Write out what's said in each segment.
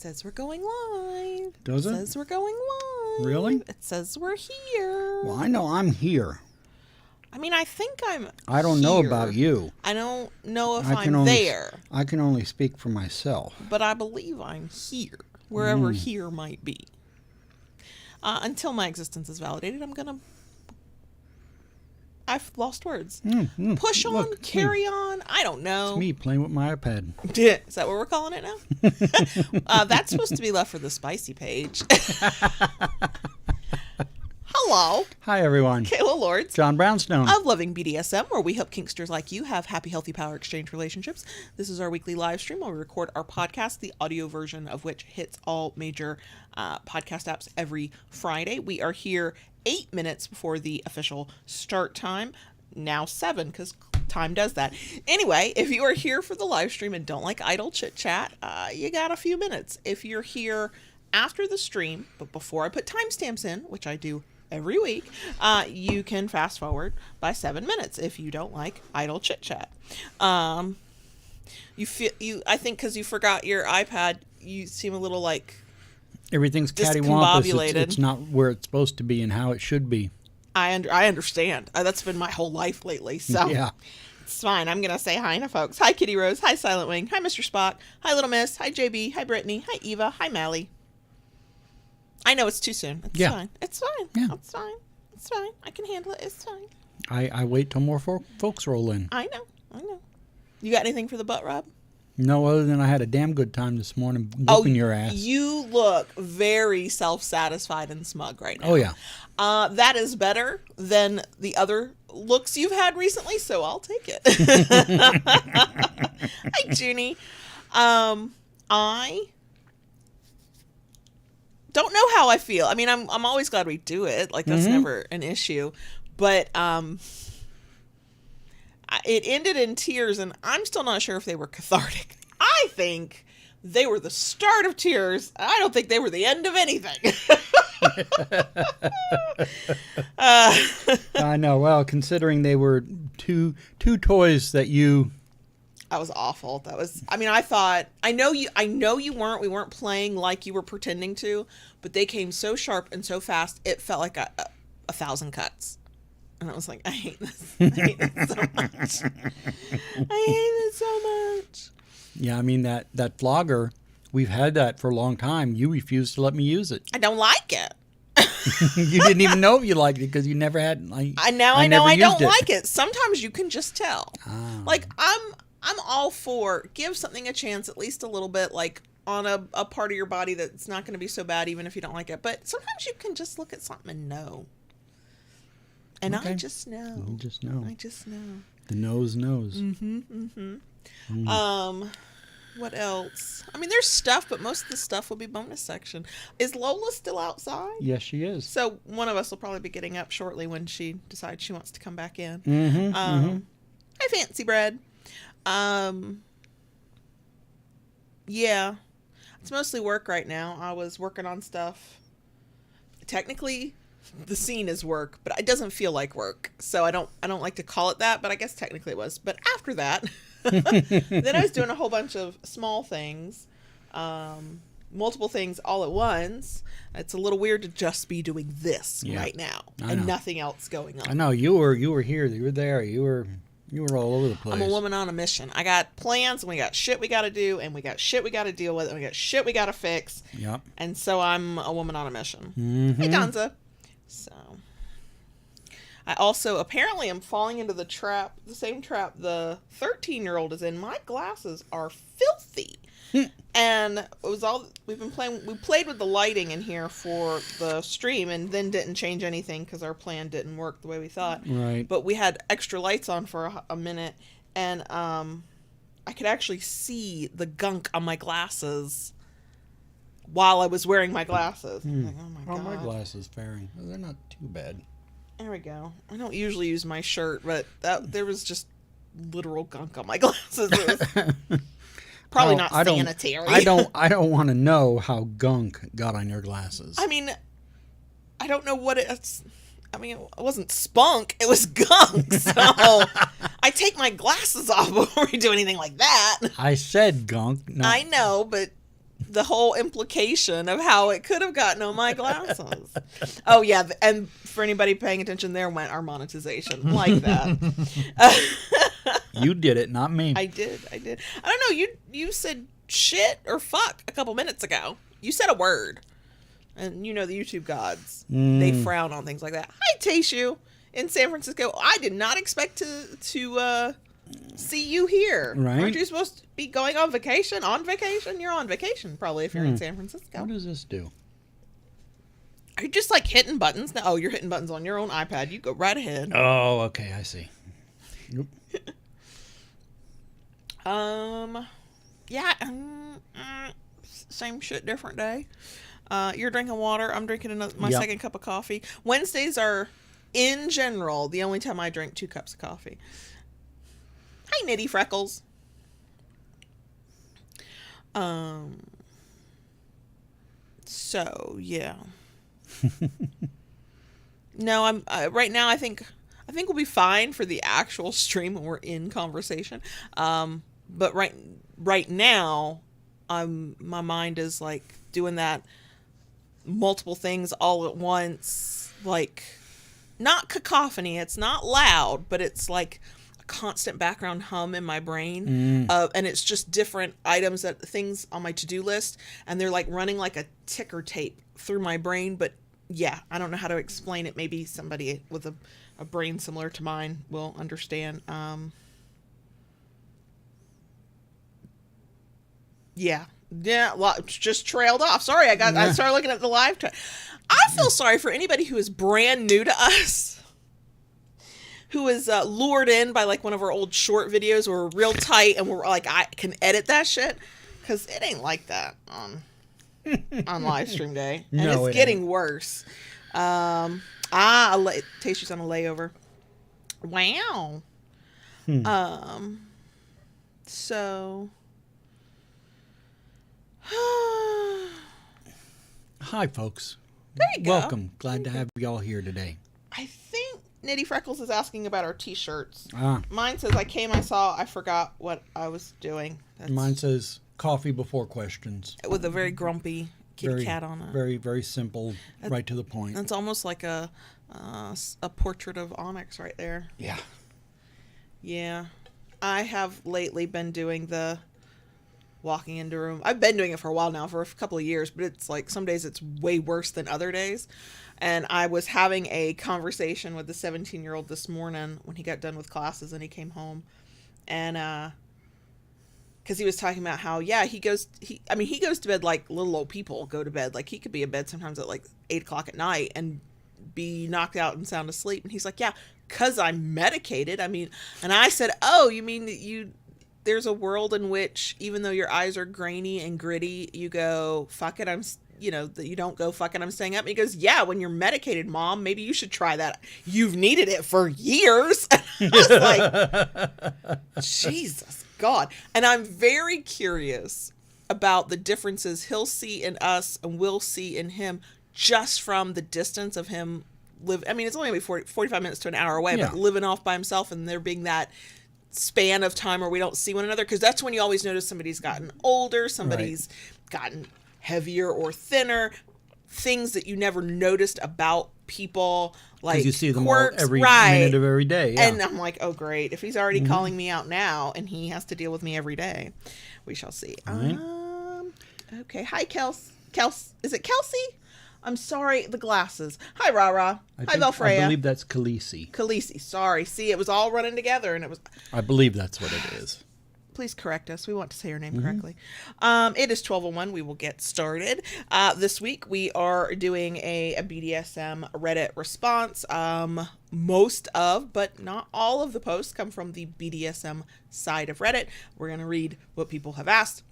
says we're going live. Does it? It says we're going live. Really? It says we're here. Well, I know I'm here. I mean, I think I'm I don't know about you. I don't know if I can I'm only, there. I can only speak for myself. But I believe I'm here, wherever here might be. Until my existence is validated, I've lost words. Push on, Look, carry on. I don't know. It's me playing with my iPad. Is that what we're calling it now? That's supposed to be left for the spicy page. Hello. Hi, everyone. Kayla Lords. John Brownstone. Of Loving BDSM, where we help kinksters like you have happy, healthy power exchange relationships. This is our weekly live stream where we record our podcast, the audio version of which hits all major podcast apps every Friday. We are here 8 minutes before the official start time. Now 7, because time does that. Anyway, if you are here for the live stream and don't like idle chit chat, you got a few minutes. If you're here after the stream, but before I put timestamps in, which I do every week, you can fast forward by 7 minutes if you don't like idle chit chat. I think because you forgot your iPad, you seem a little like Everything's cattywampus. It's not where it's supposed to be and how it should be. I understand. That's been my whole life lately, so yeah. It's fine. I'm going to say hi to folks. Hi, Kitty Rose. Hi, Silent Wing. Hi, Mr. Spock. Hi, Little Miss. Hi, JB. Hi, Brittany. Hi, Eva. Hi, Mally. I know it's too soon. It's fine. It's fine. Yeah. It's fine. It's fine. I can handle it. It's fine. I wait till more folks roll in. I know. You got anything for the butt rub? No, other than I had a damn good time this morning whooping your ass. You look very self-satisfied and smug right now. Oh, yeah. That is better than the other looks you've had recently, so I'll take it. Hi, Junie. I don't know how I feel. I mean, I'm always glad we do it. Like, that's never an issue. But it ended in tears, and I'm still not sure if they were cathartic. I think they were the start of tears. I don't think they were the end of anything. I know. Well, considering they were two toys that you... That was awful. That was, I mean, I know you weren't, we weren't playing like you were pretending to, but they came so sharp and so fast, it felt like a 1,000 cuts. And I was like, I hate this. I hate this so much. I hate this so much. Yeah, I mean, that flogger, we've had that for a long time. You refused to let me use it. I don't like it. You didn't even know if you liked it because you never had. I know I don't like it. Sometimes you can just tell. Oh. Like, I'm all for give something a chance, at least a little bit, like on a part of your body that's not going to be so bad, even if you don't like it. But sometimes you can just look at something and know. And okay. I just know. You just know. I just know. The nose knows. What else? I mean, there's stuff, but most of the stuff will be bonus section. Is Lola still outside? Yes, she is. So one of us will probably be getting up shortly when she decides she wants to come back in. Hi, Fancy Bread. Yeah. It's mostly work right now. I was working on stuff. Technically, the scene is work, but it doesn't feel like work. So I don't like to call it that, but I guess technically it was. But after that, then I was doing a whole bunch of small things, multiple things all at once. It's a little weird to just be doing this right now and nothing else going on. I know you were here, you were there, you were all over the place. I'm a woman on a mission. I got plans, and we got shit we got to do, and we got shit we got to deal with, and we got shit we got to fix. Yep. And so I'm a woman on a mission. Hey, Donza. So I also apparently am falling into the same trap the 13-year-old is in. My glasses are filthy. And it was all we played with the lighting in here for the stream and then didn't change anything because our plan didn't work the way we thought. Right. But we had extra lights on for a minute, and I could actually see the gunk on my glasses while I was wearing my glasses. Like, oh my God. How are my glasses faring? They're not too bad. There we go. I don't usually use my shirt, but there was just literal gunk on my glasses. It was probably not sanitary. I don't want to know how gunk got on your glasses. I mean, I don't know what it's. I mean, it wasn't spunk. It was gunk. So I take my glasses off before we do anything like that. I said gunk. I know, but the whole implication of how it could have gotten on my glasses. Oh yeah, and for anybody paying attention, there went our monetization like that. You did it, not me. I did. I don't know. You said shit or fuck a couple minutes ago. You said a word, and you know the YouTube gods, they frown on things like that. Hi, Taishu in San Francisco. I did not expect to see you here. Right? Aren't you supposed to be going on vacation? On vacation? You're on vacation probably if you're in San Francisco. What does this do? Are you just like hitting buttons? No, you're hitting buttons on your own iPad. You go right ahead. Oh, okay, I see. Yep. Yeah, same shit, different day. You're drinking water. I'm drinking my second cup of coffee. Wednesdays are, in general, the only time I drink 2 cups of coffee. Hi, Nitty Freckles. So yeah. No, I'm right now. I think we'll be fine for the actual stream when we're in conversation. But right now, my mind is like doing that multiple things all at once, like not cacophony. It's not loud, but it's like a constant background hum in my brain. And it's just different items, things on my to-do list, and they're like running like a ticker tape through my brain. But yeah, I don't know how to explain it. Maybe somebody with a brain similar to mine will understand. Yeah, just trailed off. Sorry, I started looking at the live chat. I feel sorry for anybody who is brand new to us, who is lured in by like one of our old short videos where we're real tight and we're like, I can edit that shit, because it ain't like that on live stream day, and No, it's getting worse. Tayshi's on a layover. Wow. So. Hi, folks. There you go. Welcome. Glad to have you all here today. I think Nitty Freckles is asking about our t-shirts. Ah. Mine says, I came, I saw, I forgot what I was doing. Mine says coffee before questions. With a very grumpy kitty cat on it. Very, very simple, right to the point. It's almost like a portrait of Onyx right there. Yeah. Yeah. I have lately been doing the walking into a room. I've been doing it for a while now, for a couple of years, but it's like some days it's way worse than other days. And I was having a conversation with the 17-year-old this morning when he got done with classes and he came home. And because he was talking about how, yeah, he goes to bed like little old people go to bed. Like he could be in bed sometimes at like 8 o'clock at night and be knocked out and sound asleep. And he's like, yeah, because I'm medicated. I mean, and I said, oh, you mean that there's a world in which even though your eyes are grainy and gritty, you go, fuck it, that you don't go, fuck it, I'm staying up. And he goes, yeah, when you're medicated, Mom, maybe you should try that. You've needed it for years. I was like, Jesus God. And I'm very curious about the differences he'll see in us and we'll see in him just from the distance of him live. I mean, it's only 45 minutes to an hour away, but living off by himself and there being that span of time where we don't see one another, because that's when you always notice somebody's gotten older, somebody's gotten heavier or thinner, things that you never noticed about people, like you see them quirks, all every minute of every day. Yeah. And I'm like, oh great, if he's already calling me out now and he has to deal with me every day, we shall see. Right. Okay, hi Kels, is it Kelsey? I'm sorry, the glasses. Hi, Rara. Hi, Belfreya. I believe that's Khaleesi. Khaleesi, sorry. See, it was all running together, and it was... I believe that's what it is. Please correct us. We want to say your name correctly. It is 12:01. We will get started. This week, we are doing a BDSM Reddit response. Most of, but not all of the posts come from the BDSM side of Reddit. We're going to read what people have asked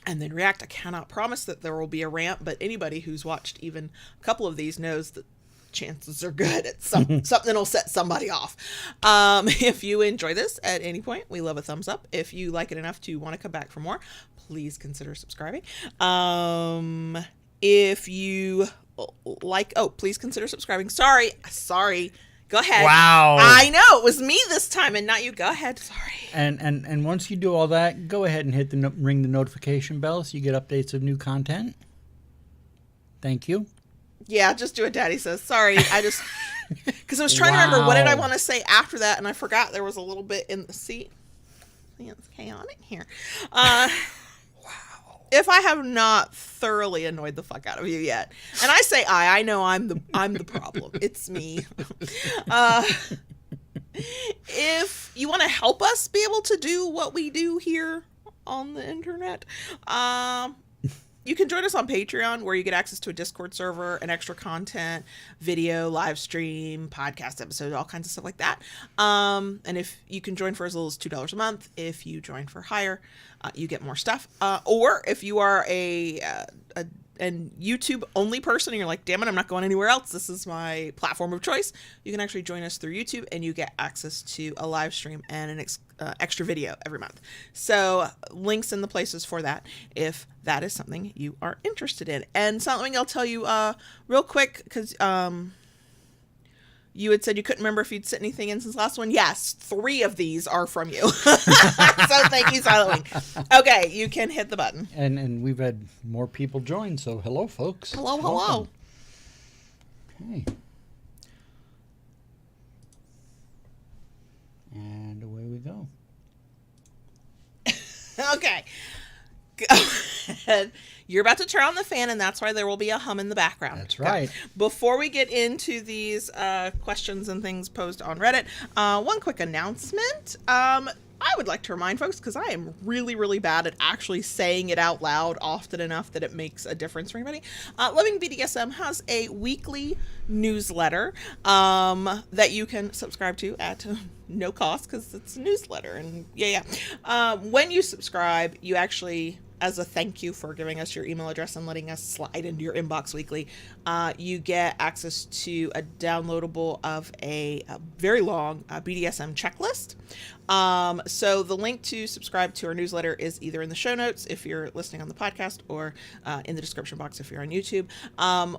and then react. I cannot promise that there will be a rant, but anybody who's watched even a couple of these knows that chances are good at something will set somebody off. If you enjoy this at any point, we love a thumbs up. If you like it enough to want to come back for more, please consider subscribing. If you like, please consider subscribing. Sorry, Go ahead. Wow. I know, it was me this time and not you. Go ahead. Sorry. And once you do all that, go ahead and hit ring the notification bell so you get updates of new content. Thank you. Yeah, just do what Daddy says. Sorry, because I was trying to remember what did I want to say after that, and I forgot there was a little bit in the seat. It's chaotic here. Wow. If I have not thoroughly annoyed the fuck out of you yet, and I say I know I'm the problem. It's me. If you want to help us be able to do what we do here on the internet, you can join us on Patreon, where you get access to a Discord server and extra content, video, live stream, podcast episodes, all kinds of stuff like that. And if you can join for as little as $2 a month, if you join for higher, you get more stuff. Or if you are a YouTube only person and you're like, damn it, I'm not going anywhere else, this is my platform of choice, you can actually join us through YouTube and you get access to a live stream and an extra video every month. So links in the places for that if that is something you are interested in. And something I'll tell you real quick, because you had said you couldn't remember if you'd sent anything in since last one. Yes, 3 of these are from you. So thank you, Silent Wing. Okay, you can hit the button. And we've had more people join, so hello, folks. Hello. Welcome. Okay. And away we go. Okay. Go ahead. You're about to turn on the fan, and that's why there will be a hum in the background. That's right. Before we get into these questions and things posed on Reddit, one quick announcement. I would like to remind folks, because I am really, really bad at actually saying it out loud often enough that it makes a difference for anybody. Loving BDSM has a weekly newsletter that you can subscribe to at no cost, because it's a newsletter. And when you subscribe, you actually, as a thank you for giving us your email address and letting us slide into your inbox weekly, you get access to a downloadable of a very long BDSM checklist. So the link to subscribe to our newsletter is either in the show notes if you're listening on the podcast, or in the description box if you're on YouTube.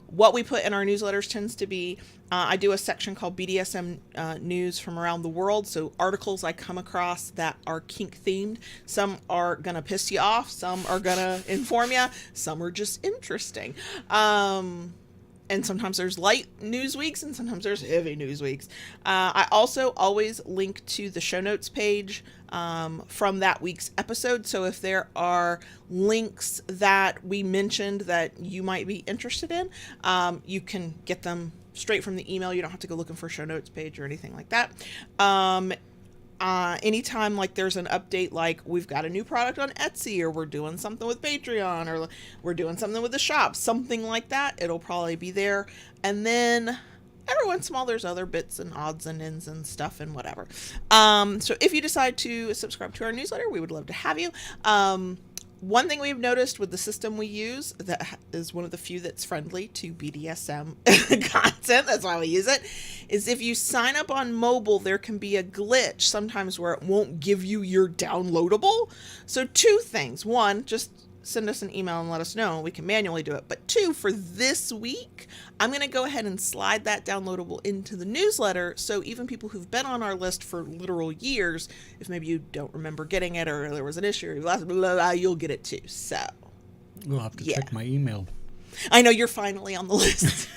What we put in our newsletters tends to be, I do a section called BDSM news from around the world. So articles I come across that are kink themed. Some are going to piss you off. Some are going to inform you. Some are just interesting. And sometimes there's light news weeks and sometimes there's heavy news weeks. I also always link to the show notes page from that week's episode. So if there are links that we mentioned that you might be interested in, you can get them straight from the email. You don't have to go looking for a show notes page or anything like that. Anytime like there's an update, like we've got a new product on Etsy, or we're doing something with Patreon, or we're doing something with the shop, something like that, it'll probably be there. And then every once in a while there's other bits and odds and ends and stuff and whatever. So if you decide to subscribe to our newsletter, we would love to have you. One thing we've noticed with the system we use that is one of the few that's friendly to BDSM content, that's why we use it, is if you sign up on mobile, there can be a glitch sometimes where it won't give you your downloadable. So 2 things. 1, just send us an email and let us know. We can manually do it. But 2, for this week, I'm going to go ahead and slide that downloadable into the newsletter. So even people who've been on our list for literal years, if maybe you don't remember getting it, or there was an issue, or blah, blah, blah, you'll get it too. So we'll have to check my email. I know you're finally on the list.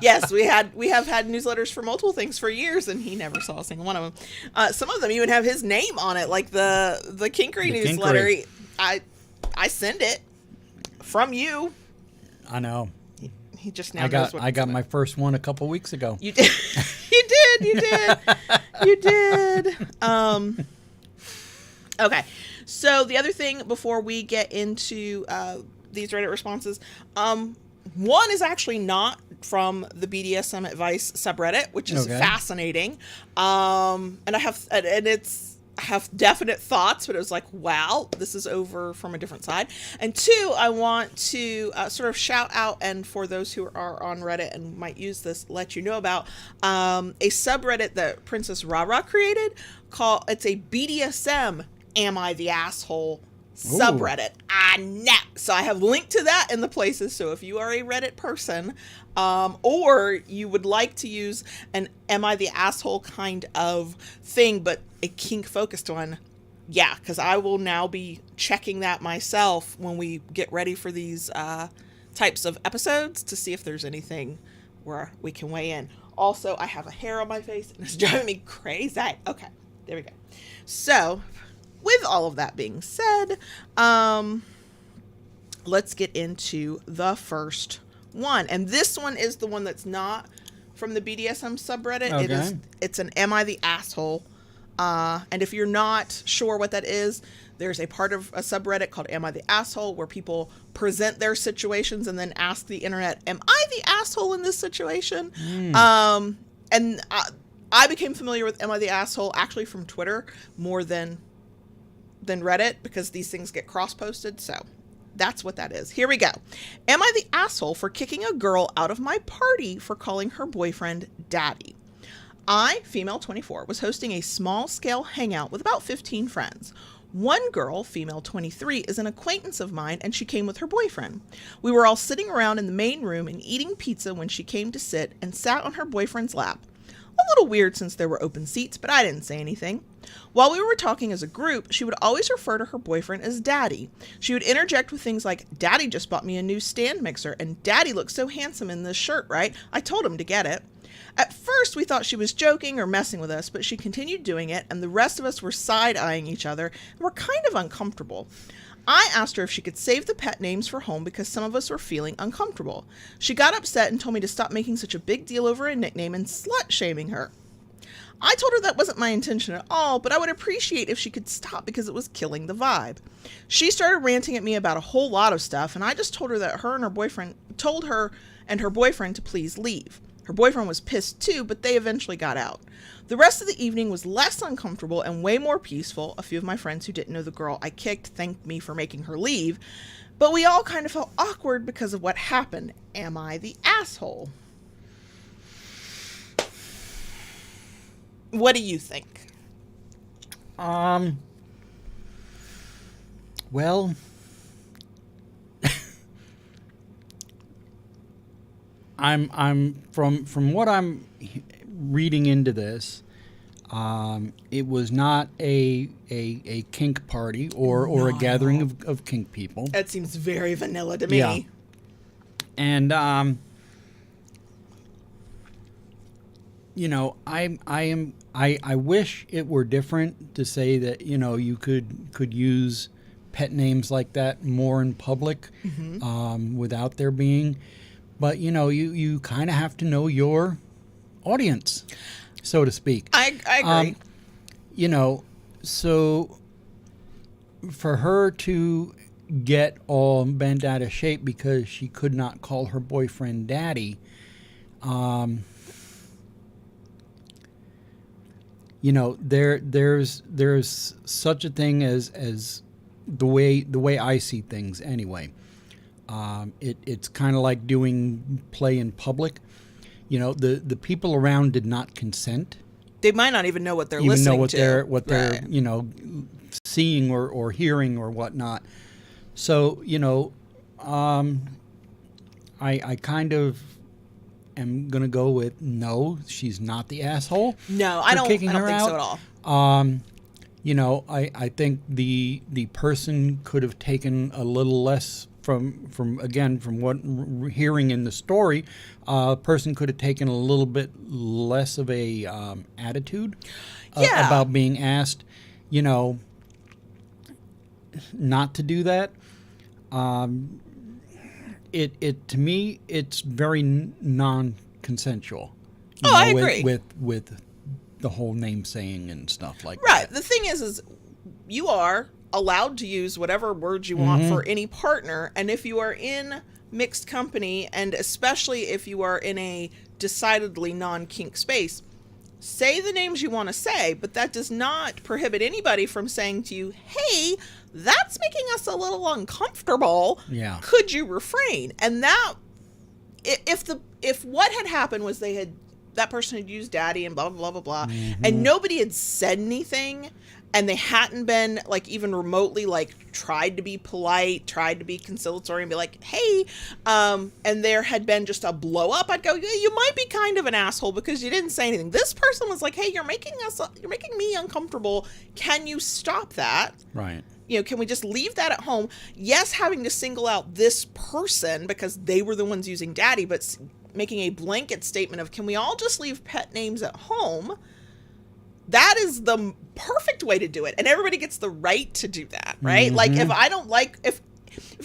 Yes, we have had newsletters for multiple things for years, and he never saw a single one of them. Some of them even have his name on it, like the Kinkery newsletter. I send it from you. I know. He just now knows what I got my first one a couple weeks ago. You did. You did. Okay. So the other thing before we get into these Reddit responses, one is actually not from the BDSM advice subreddit, which is fascinating. And I have definite thoughts, but it was like, wow, this is over from a different side. And 2, I want to sort of shout out, and for those who are on Reddit and might use this, let you know about a subreddit that Princess Rara created it's a BDSM Am I the Asshole subreddit. I know. So I have linked to that in the places. So if you are a Reddit person, or you would like to use an Am I the Asshole kind of thing, but a kink focused one, yeah, because I will now be checking that myself when we get ready for these types of episodes to see if there's anything where we can weigh in. Also, I have a hair on my face and it's driving me crazy. Okay, there we go. So, with all of that being said, let's get into the first one. And this one is the one that's not from the BDSM subreddit. Okay. It's an Am I the Asshole? And if you're not sure what that is, there's a part of a subreddit called Am I the Asshole, where people present their situations and then ask the internet, am I the asshole in this situation? And I became familiar with Am I the Asshole actually from Twitter more than Reddit, because these things get cross-posted. So that's what that is. Here we go. Am I the asshole for kicking a girl out of my party for calling her boyfriend daddy? I, female 24, was hosting a small-scale hangout with about 15 friends. One girl, female 23, is an acquaintance of mine, and she came with her boyfriend. We were all sitting around in the main room and eating pizza when she came to sit and sat on her boyfriend's lap. A little weird since there were open seats, but I didn't say anything. While we were talking as a group, she would always refer to her boyfriend as Daddy. She would interject with things like, Daddy just bought me a new stand mixer, and Daddy looks so handsome in this shirt, right? I told him to get it. At first, we thought she was joking or messing with us, but she continued doing it, and the rest of us were side-eyeing each other and were kind of uncomfortable. I asked her if she could save the pet names for home because some of us were feeling uncomfortable. She got upset and told me to stop making such a big deal over a nickname and slut-shaming her. I told her that wasn't my intention at all, but I would appreciate if she could stop because it was killing the vibe. She started ranting at me about a whole lot of stuff, and I just told her that her and her boyfriend to please leave. Her boyfriend was pissed too, but they eventually got out. The rest of the evening was less uncomfortable and way more peaceful. A few of my friends who didn't know the girl I kicked thanked me for making her leave, but we all kind of felt awkward because of what happened. Am I the asshole? What do you think? Well, I'm from what I'm reading into this, it was not a kink party or a gathering of kink people. That seems very vanilla to me. Yeah. And I wish it were different to say that, you could use pet names like that more in public, without there being. But, you kind of have to know your audience, so to speak. I agree. So for her to get all bent out of shape because she could not call her boyfriend daddy, there's such a thing as the way I see things anyway. It's kind of like doing play in public. The people around did not consent. They might not even know what they're listening to. What they're seeing or hearing or whatnot. So I kind of am gonna go with no. She's not the asshole. No, I don't think so at all. I think the person could have taken a little less from what hearing in the story. A person could have taken a little bit less of a attitude about being asked, not to do that. It to me, it's very non-consensual. I agree with the whole name saying and stuff like that. Right. The thing is you are allowed to use whatever words you want for any partner, and if you are in mixed company, and especially if you are in a decidedly non-kink space, say the names you want to say, but that does not prohibit anybody from saying to you, hey, that's making us a little uncomfortable. Yeah. Could you refrain? And that, if what had happened was that person had used daddy and blah, blah, blah, blah, blah, and nobody had said anything, and they hadn't been like even remotely like tried to be polite, tried to be conciliatory and be like, hey, and there had been just a blow up, I'd go, yeah, you might be kind of an asshole because you didn't say anything. This person was like, hey, you're making me uncomfortable. Can you stop that? Right. You know, can we just leave that at home? Yes, having to single out this person because they were the ones using daddy, but making a blanket statement of, can we all just leave pet names at home? That is the perfect way to do it. And everybody gets the right to do that, right? Mm-hmm. Like, if I don't like, if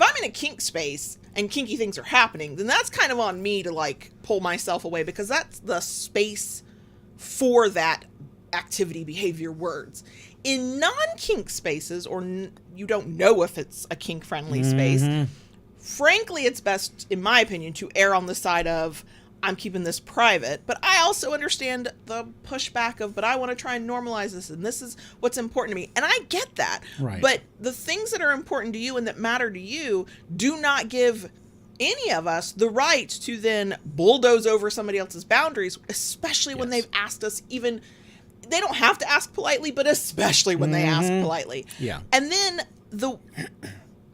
I'm in a kink space and kinky things are happening, then that's kind of on me to, like, pull myself away because that's the space for that activity, behavior, words. In non-kink spaces, or you don't know if it's a kink-friendly space, frankly, it's best, in my opinion, to err on the side of, I'm keeping this private, but I also understand the pushback of, but I want to try and normalize this, and this is what's important to me. And I get that. Right. But the things that are important to you and that matter to you do not give any of us the right to then bulldoze over somebody else's boundaries, especially when they've asked us even... They don't have to ask politely, but especially when they ask politely. Yeah. And then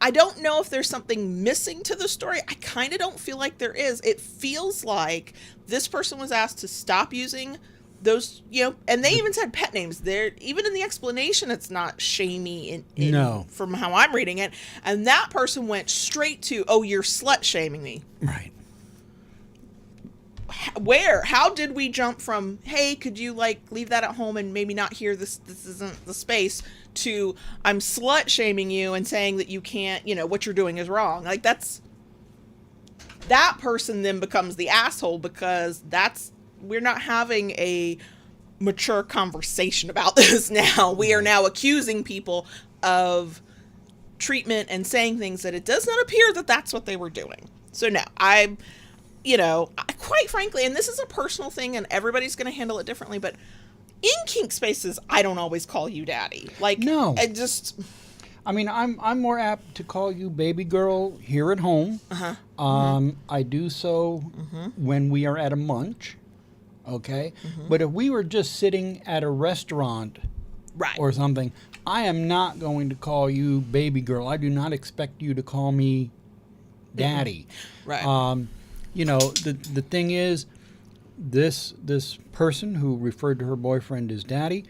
I don't know if there's something missing to the story. I kind of don't feel like there is. It feels like this person was asked to stop using those, you know, and they even said pet names. There, even in the explanation, it's not shamey from how I'm reading it. And that person went straight to, oh, you're slut shaming me. Right. How did we jump from, hey, could you like leave that at home and maybe not hear this isn't the space, to I'm slut shaming you and saying that you can't, you know, what you're doing is wrong. Like that person then becomes the asshole because we're not having a mature conversation about this now. We are now accusing people of treatment and saying things that it does not appear that that's what they were doing. So no, you know, quite frankly, and this is a personal thing and everybody's going to handle it differently, but in kink spaces, I don't always call you daddy. Like, no. I mean, I'm more apt to call you baby girl here at home. I do so when we are at a munch, okay? But if we were just sitting at a restaurant or something, I am not going to call you baby girl. I do not expect you to call me daddy. Right. You know, the thing is, this person who referred to her boyfriend as daddy,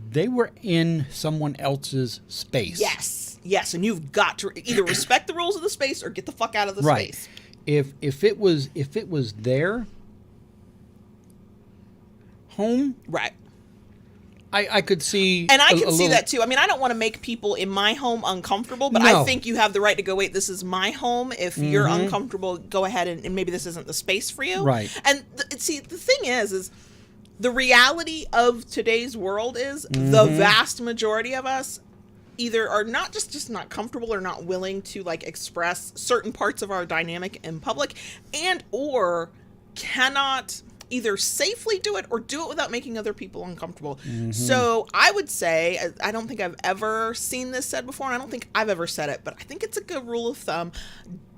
they were in someone else's space. Yes, and you've got to either respect the rules of the space or get the fuck out of the space. If it was their home, right. I could see, and I can see that too. I mean, I don't want to make people in my home uncomfortable, but I think you have the right to go, wait, this is my home. If you're uncomfortable, go ahead and maybe this isn't the space for you. Right. And see, the thing is the reality of today's world is the vast majority of us either are not just not comfortable or not willing to like express certain parts of our dynamic in public, and or cannot either safely do it or do it without making other people uncomfortable. So I would say, I don't think I've ever seen this said before, and I don't think I've ever said it, but I think it's a good rule of thumb.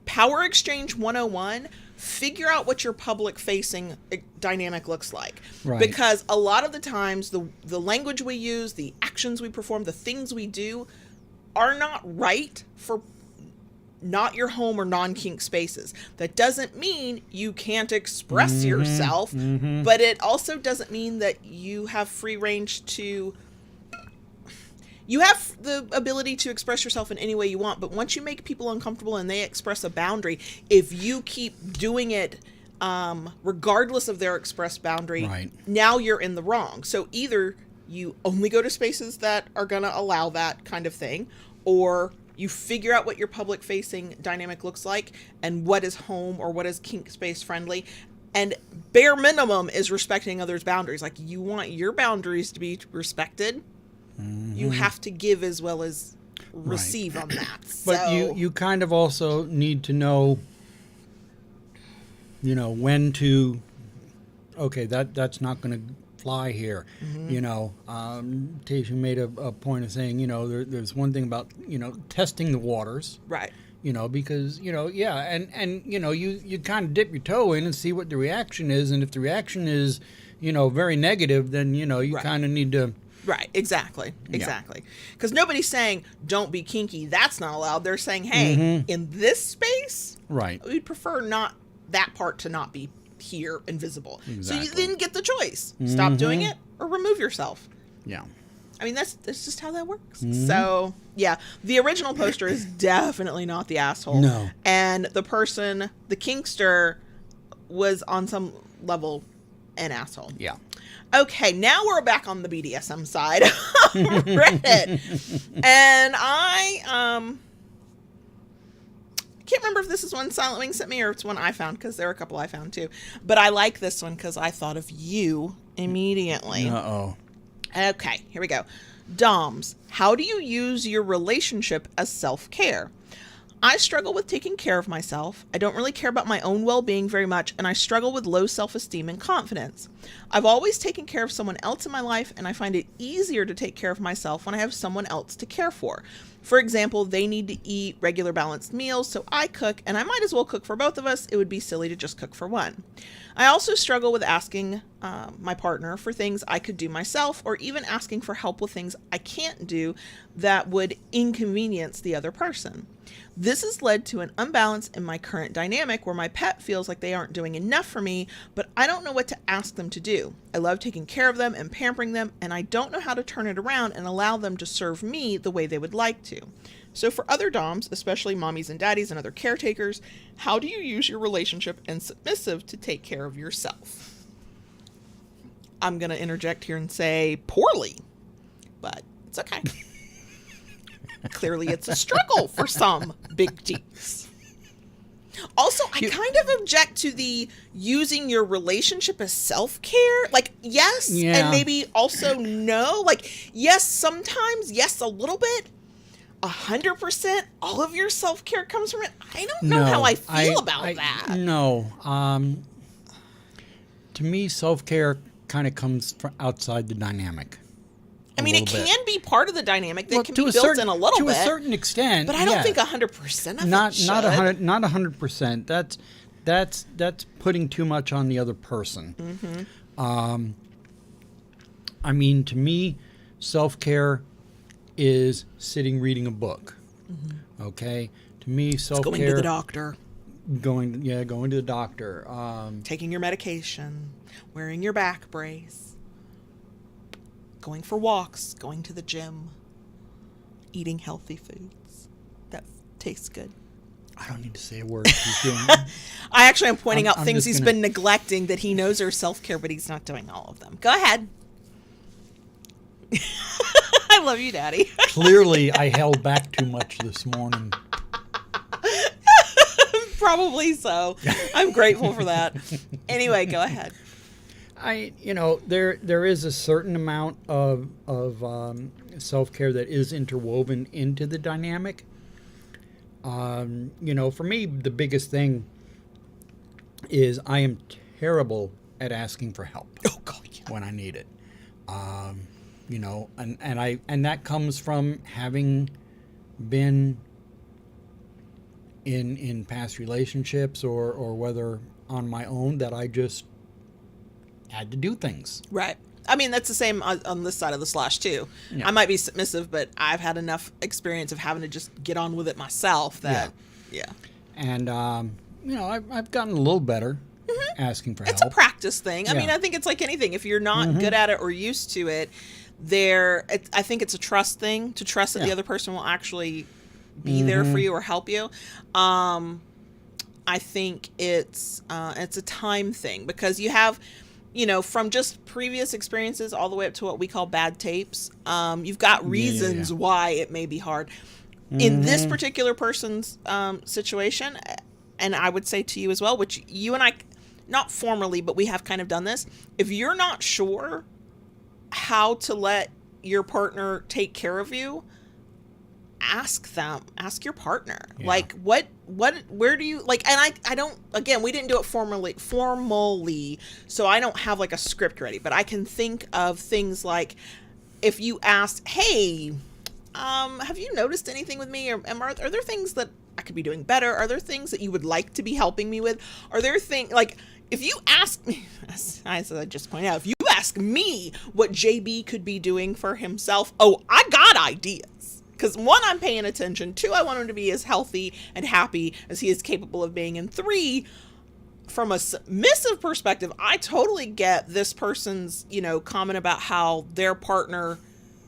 Power Exchange 101, figure out what your public facing dynamic looks like. Right. Because a lot of the times the language we use, the actions we perform, the things we do are not right for not your home or non-kink spaces. That doesn't mean you can't express yourself, but it also doesn't mean that you have free range to... You have the ability to express yourself in any way you want, but once you make people uncomfortable and they express a boundary, if you keep doing it regardless of their expressed boundary, now you're in the wrong. So either you only go to spaces that are going to allow that kind of thing, or you figure out what your public facing dynamic looks like and what is home or what is kink space friendly. And bare minimum is respecting others' boundaries. Like, you want your boundaries to be respected. You have to give as well as receive on that. But you kind of also need to know, when to, okay, that's not going to fly here. Tasha made a point of saying, there's one thing about, testing the waters. Right. Because, and you kind of dip your toe in and see what the reaction is. And if the reaction is, very negative, then, you kind of need to Right, exactly. Because nobody's saying, don't be kinky, that's not allowed. They're saying, hey, in this space, Right. we'd prefer not that part to not be here and visible. Exactly. So you then get the choice. Stop doing it or remove yourself. Yeah. I mean, that's just how that works. So, yeah, the original poster is definitely not the asshole. No. And the person, the kinkster, was on some level an asshole. Yeah. Okay, now we're back on the BDSM side of Reddit. And I can't remember if this is one Silent Wing sent me or it's one I found, because there are a couple I found too. But I like this one because I thought of you immediately. Uh-oh. Okay, here we go. Doms, how do you use your relationship as self-care? I struggle with taking care of myself. I don't really care about my own well-being very much, and I struggle with low self-esteem and confidence. I've always taken care of someone else in my life, and I find it easier to take care of myself when I have someone else to care for. For example, they need to eat regular balanced meals, so I cook, and I might as well cook for both of us. It would be silly to just cook for one. I also struggle with asking my partner for things I could do myself, or even asking for help with things I can't do that would inconvenience the other person. This has led to an imbalance in my current dynamic where my pet feels like they aren't doing enough for me, but I don't know what to ask them to do. I love taking care of them and pampering them, and I don't know how to turn it around and allow them to serve me the way they would like to. So for other doms, especially mommies and daddies and other caretakers, how do you use your relationship and submissive to take care of yourself? I'm going to interject here and say poorly, but it's okay. Clearly it's a struggle for some big G's. Also, I kind of object to the using your relationship as self-care. Like, yes, and maybe also no. Like, yes, sometimes, yes, a little bit. 100% all of your self-care comes from it. I don't know how I feel about that. No. To me, self-care kind of comes from outside the dynamic. I mean, it can be part of the dynamic that can be built in a little bit. To a certain extent. But I don't think 100% of it should. Not 100%. That's putting too much on the other person. Mm-hmm. I mean, to me, self-care is sitting reading a book. Mm-hmm. Okay? To me, self-care... It's going to the doctor. Going to the doctor. Taking your medication. Wearing your back brace. Going for walks, going to the gym, eating healthy foods that taste good. I don't need to say a word. He's doing. I actually am pointing out things he's been neglecting that he knows are self-care, but he's not doing all of them. Go ahead. I love you, Daddy. Clearly, I held back too much this morning. Probably so. I'm grateful for that. Anyway, go ahead. There is a certain amount of self-care that is interwoven into the dynamic. For me, the biggest thing is I am terrible at asking for help. Oh God, yeah. When I need it. And that comes from having been in past relationships or whether on my own that I just had to do things. Right. I mean, that's the same on this side of the slash too. Yeah. I might be submissive, but I've had enough experience of having to just get on with it myself that, yeah. And, I've gotten a little better asking for help. It's a practice thing. I mean, I think it's like anything. If you're not good at it or used to it, I think it's a trust thing, to trust that the other person will actually be there for you or help you. I think it's a time thing, because you have, from just previous experiences all the way up to what we call bad tapes, you've got reasons why it may be hard. In this particular person's situation, and I would say to you as well, which you and I, not formally, but we have kind of done this. If you're not sure how to let your partner take care of you, ask your partner. Yeah. Like, where do you, like, and I don't, again, we didn't do it formally, so I don't have like a script ready, but I can think of things like, if you asked, hey, have you noticed anything with me? Or are there things that I could be doing better? Are there things that you would like to be helping me with? Are there things, like, if you ask me, as I just pointed out, if you ask ask me what JB could be doing for himself, oh, I got ideas. Because 1, I'm paying attention. 2, I want him to be as healthy and happy as he is capable of being. And 3, from a submissive perspective, I totally get this person's, comment about how their partner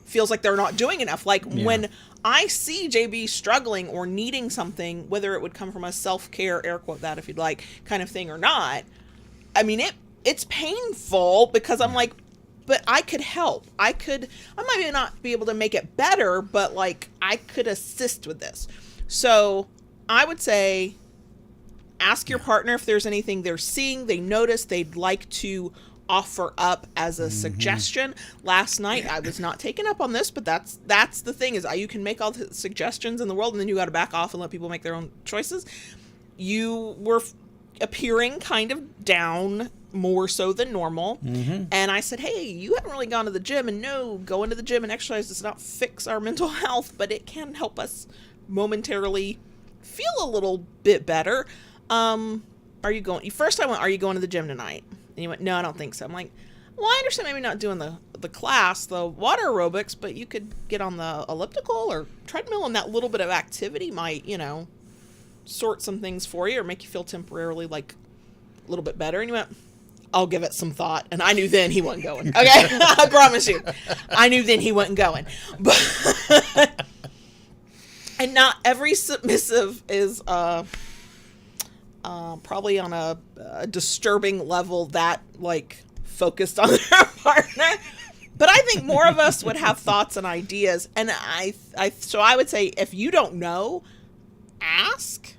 feels like they're not doing enough. Like when I see JB struggling or needing something, whether it would come from a self-care, air quote that if you'd like, kind of thing or not, I mean, it's painful because I'm like, but I could help. I might not be able to make it better, but like I could assist with this. So I would say, ask your partner if there's anything they're seeing, they notice, they'd like to offer up as a suggestion. Last night, I was not taken up on this, but that's the thing is you can make all the suggestions in the world and then you got to back off and let people make their own choices. You were appearing kind of down more so than normal. And I said, hey, you haven't really gone to the gym, and no, going to the gym and exercise does not fix our mental health, but it can help us momentarily feel a little bit better. Are you going? First I went, are you going to the gym tonight? And he went, no, I don't think so. I'm like, well, I understand maybe not doing the class, the water aerobics, but you could get on the elliptical or treadmill, and that little bit of activity might, sort some things for you or make you feel temporarily like a little bit better. And he went, I'll give it some thought. And I knew then he wasn't going. Okay. I promise you. I knew then he wasn't going. But and not every submissive is probably on a disturbing level that like focused on their partner. But I think more of us would have thoughts and ideas. And so I would say, if you don't know, ask.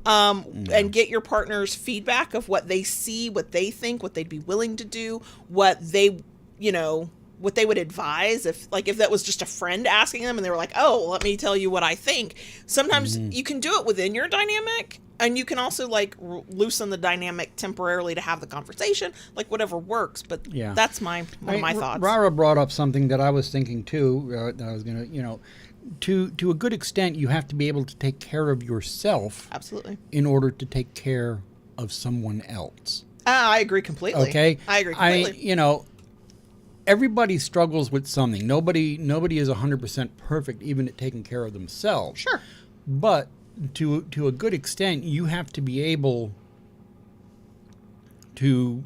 And get your partner's feedback of what they see, what they think, what they'd be willing to do, what they would advise if that was just a friend asking them and they were like, oh, let me tell you what I think. Sometimes you can do it within your dynamic, and you can also like loosen the dynamic temporarily to have the conversation, like whatever works. But that's one of my thoughts. Rara brought up something that I was thinking too, that I was going to, to a good extent, you have to be able to take care of yourself. Absolutely. In order to take care of someone else. I agree completely. Okay. I agree completely. Everybody struggles with something. Nobody is 100% perfect, even at taking care of themselves. Sure. But to a good extent, you have to be able to,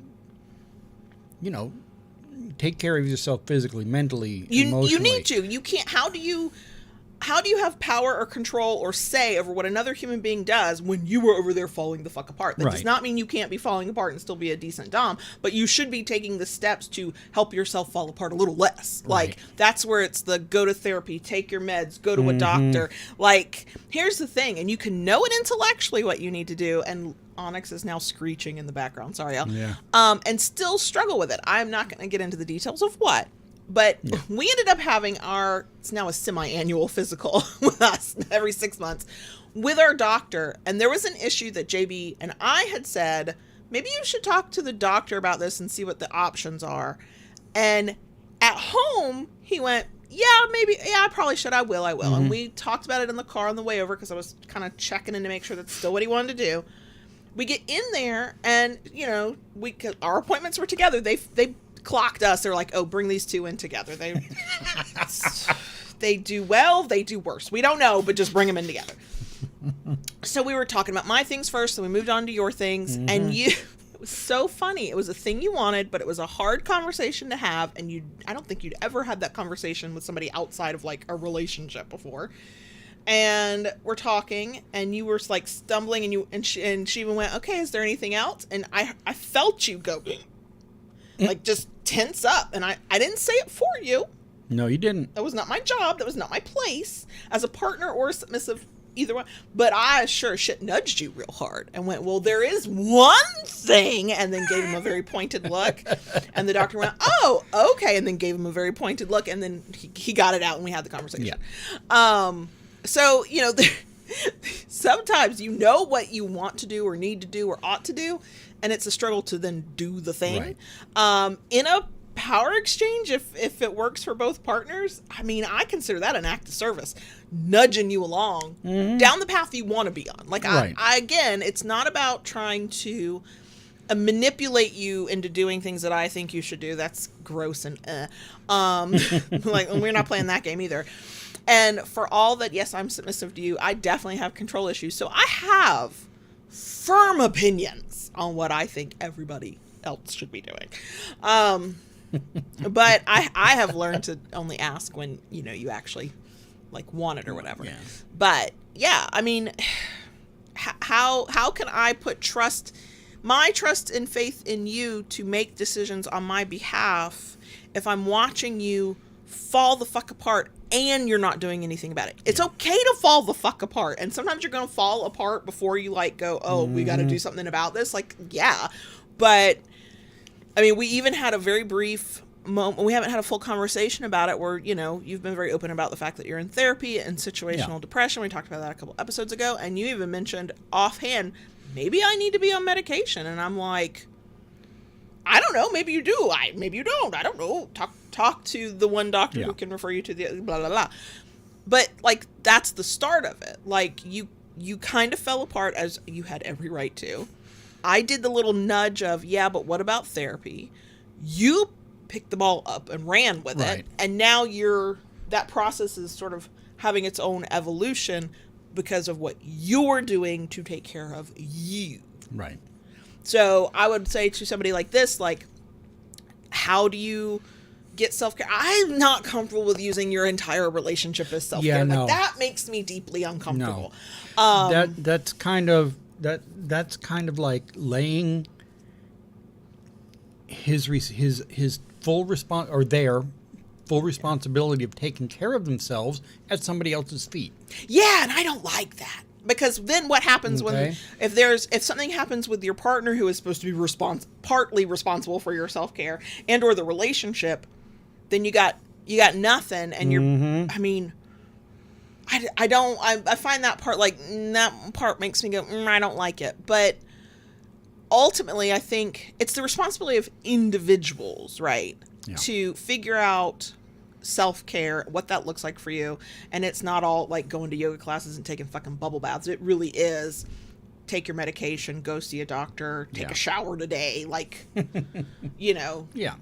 take care of yourself physically, mentally, emotionally. You need to. You can't. How do you have power or control or say over what another human being does when you were over there falling the fuck apart? That does not mean you can't be falling apart and still be a decent dom, but you should be taking the steps to help yourself fall apart a little less. Right. Like, that's where it's the go to therapy, take your meds, go to a doctor. Like, here's the thing, and you can know it intellectually what you need to do, and Onyx is now screeching in the background. Sorry, Al. Yeah. And still struggle with it. I'm not going to get into the details of what. But we ended up having it's now a semi-annual physical with us every 6 months with our doctor. And there was an issue that JB and I had said, maybe you should talk to the doctor about this and see what the options are. And at home, he went, I probably should. I will. And we talked about it in the car on the way over because I was kind of checking in to make sure that's still what he wanted to do. We get in there and, our appointments were together. They clocked us. They're like, oh, bring these two in together. They do well, they do worse. We don't know, but just bring them in together. So we were talking about my things first, and we moved on to your things. And it was so funny. It was a thing you wanted, but it was a hard conversation to have. And I don't think you'd ever had that conversation with somebody outside of like a relationship before. And we're talking, and you were like stumbling, and she even went, okay, is there anything else? And I felt you go, like, just tense up. And I didn't say it for you. No, you didn't. That was not my job. That was not my place as a partner or a submissive, either one. But I sure shit nudged you real hard and went, well, there is one thing, and then gave him a very pointed look. And the doctor went, oh, okay, and then gave him a very pointed look, and then he got it out, and we had the conversation. Yeah. So, sometimes you know what you want to do or need to do or ought to do, and it's a struggle to then do the thing. Right. In a power exchange, if it works for both partners, I mean, I consider that an act of service, nudging you along down the path you want to be on. Like, right. I again, it's not about trying to manipulate you into doing things that I think you should do. That's gross and like, we're not playing that game either. And for all that, yes, I'm submissive to you, I definitely have control issues. So I have firm opinions on what I think everybody else should be doing. But I have learned to only ask when, you actually like want it or whatever. Yeah. But yeah, I mean, how can I put my trust and faith in you to make decisions on my behalf if I'm watching you fall the fuck apart and you're not doing anything about it? It's okay to fall the fuck apart. And sometimes you're going to fall apart before you like go, oh, we got to do something about this. Like, yeah. But I mean, we even had a very brief moment. We haven't had a full conversation about it where, you've been very open about the fact that you're in therapy and situational depression. We talked about that a couple episodes ago. And you even mentioned offhand, maybe I need to be on medication. And I'm like, I don't know. Maybe you do. Maybe you don't. I don't know. Talk to the one doctor who can refer you to the blah, blah, blah. But like, that's the start of it. Like you kind of fell apart, as you had every right to. I did the little nudge of, yeah, but what about therapy? You picked the ball up and ran with it. And now that process is sort of having its own evolution because of what you're doing to take care of you. Right. So I would say to somebody like this, like, how do you get self-care? I'm not comfortable with using your entire relationship as self-care. Yeah, no. Like, that makes me deeply uncomfortable. No. That's kind of like laying his full their full responsibility of taking care of themselves at somebody else's feet. Yeah, and I don't like that. Because then what happens when if something happens with your partner who is supposed to be partly responsible for your self-care and or the relationship, then you got nothing, and you're I mean, I find that part, like, that part makes me go, I don't like it. But ultimately, I think it's the responsibility of individuals, right? Yeah. To figure out self-care, what that looks like for you. And it's not all like going to yoga classes and taking fucking bubble baths. It really is take your medication, go see a doctor, take a shower today, like,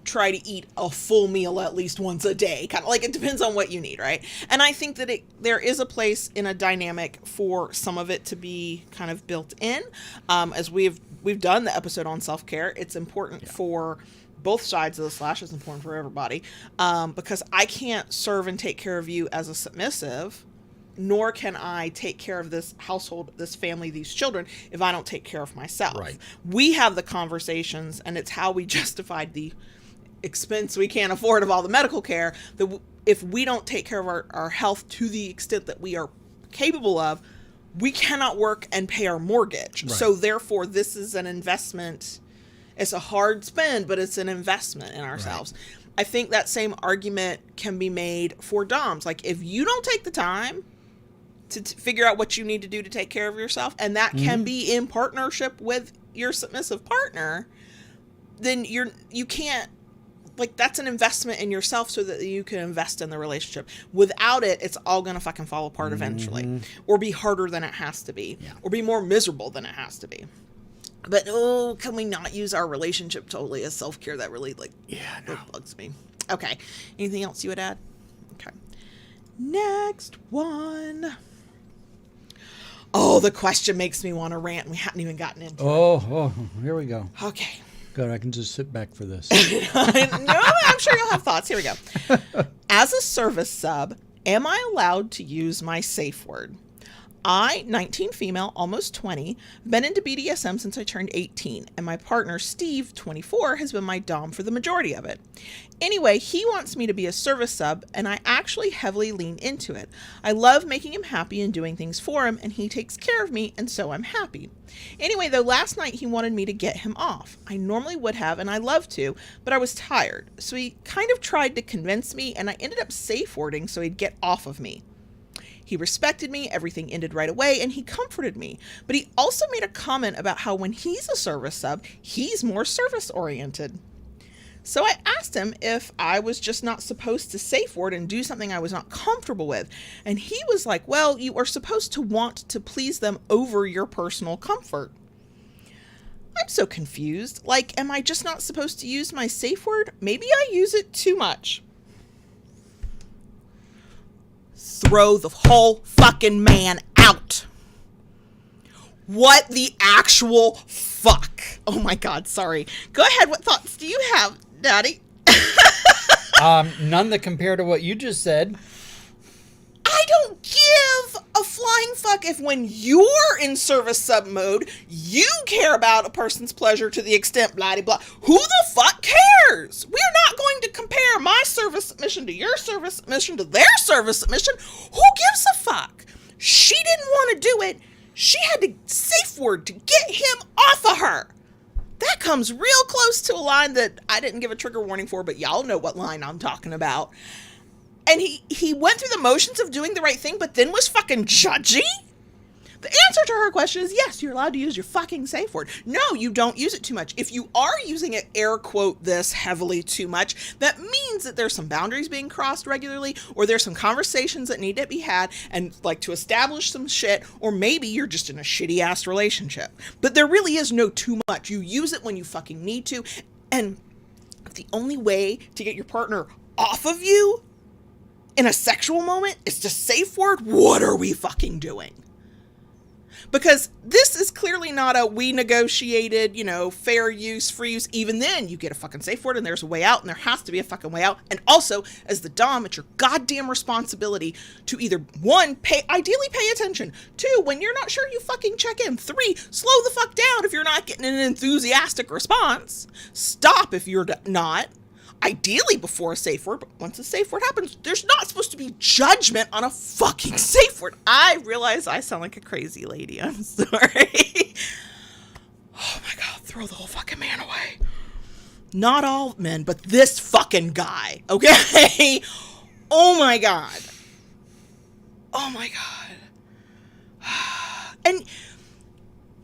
try to eat a full meal at least once a day. Kind of like, it depends on what you need, right? And I think that there is a place in a dynamic for some of it to be kind of built in. As we've done the episode on self-care, it's important for both sides of the slash. Is important for everybody, because I can't serve and take care of you as a submissive, nor can I take care of this household, this family, these children, if I don't take care of myself. Right. We have the conversations, and it's how we justified the expense we can't afford of all the medical care, that if we don't take care of our health to the extent that we are capable of, we cannot work and pay our mortgage. Right. So therefore, this is an investment. It's a hard spend, but it's an investment in ourselves. Right. I think that same argument can be made for doms. Like, if you don't take the time to figure out what you need to do to take care of yourself, and that can be in partnership with your submissive partner, then you can't, like, that's an investment in yourself so that you can invest in the relationship. Without it, it's all going to fucking fall apart eventually, or be harder than it has to be, or be more miserable than it has to be. But, can we not use our relationship totally as self-care? That really, it bugs me. Okay. Anything else you would add? Okay. Next one. Oh, the question makes me want to rant. We haven't even gotten into it. Oh, here we go. Okay. Good, I can just sit back for this. No, I'm sure you'll have thoughts. Here we go. As a service sub, am I allowed to use my safe word? I, 19 female, almost 20, been into BDSM since I turned 18, and my partner, Steve, 24, has been my dom for the majority of it. Anyway, he wants me to be a service sub, and I actually heavily lean into it. I love making him happy and doing things for him, and he takes care of me, and so I'm happy. Anyway, though, last night he wanted me to get him off. I normally would have, and I love to, but I was tired. So he kind of tried to convince me, and I ended up safe wording so he'd get off of me. He respected me, everything ended right away, and he comforted me. But he also made a comment about how when he's a service sub, he's more service-oriented. So I asked him if I was just not supposed to safe word and do something I was not comfortable with. And he was like, well, you are supposed to want to please them over your personal comfort. I'm so confused. Like, am I just not supposed to use my safe word? Maybe I use it too much. Throw the whole fucking man out. What the actual fuck? Oh my God, sorry. Go ahead, what thoughts do you have, Daddy? None that compare to what you just said. I don't give a flying fuck if when you're in service sub mode, you care about a person's pleasure to the extent blah blah blah. Who the fuck cares? We're not going to compare my service submission to your service submission to their service submission. Who gives a fuck? She didn't want to do it. She had to safe word to get him off of her. That comes real close to a line that I didn't give a trigger warning for, but y'all know what line I'm talking about. And he went through the motions of doing the right thing, but then was fucking judgy? The answer to her question is yes, you're allowed to use your fucking safe word. No, you don't use it too much. If you are using it, air quote this, heavily too much, that means that there's some boundaries being crossed regularly, or there's some conversations that need to be had, and like to establish some shit, or maybe you're just in a shitty ass relationship. But there really is no too much. You use it when you fucking need to, and if the only way to get your partner off of you in a sexual moment is to safe word, what are we fucking doing? Because this is clearly not a we negotiated, fair use, free use. Even then, you get a fucking safe word and there's a way out, and there has to be a fucking way out. And also, as the Dom, it's your goddamn responsibility to either, 1, ideally pay attention. 2, when you're not sure, you fucking check in. 3, slow the fuck down if you're not getting an enthusiastic response. Stop if you're not. Ideally before a safe word, but once a safe word happens, there's not supposed to be judgment on a fucking safe word. I realize I sound like a crazy lady. I'm sorry. Oh my God, throw the whole fucking man away. Not all men, but this fucking guy, okay? Oh my God. Oh my God. And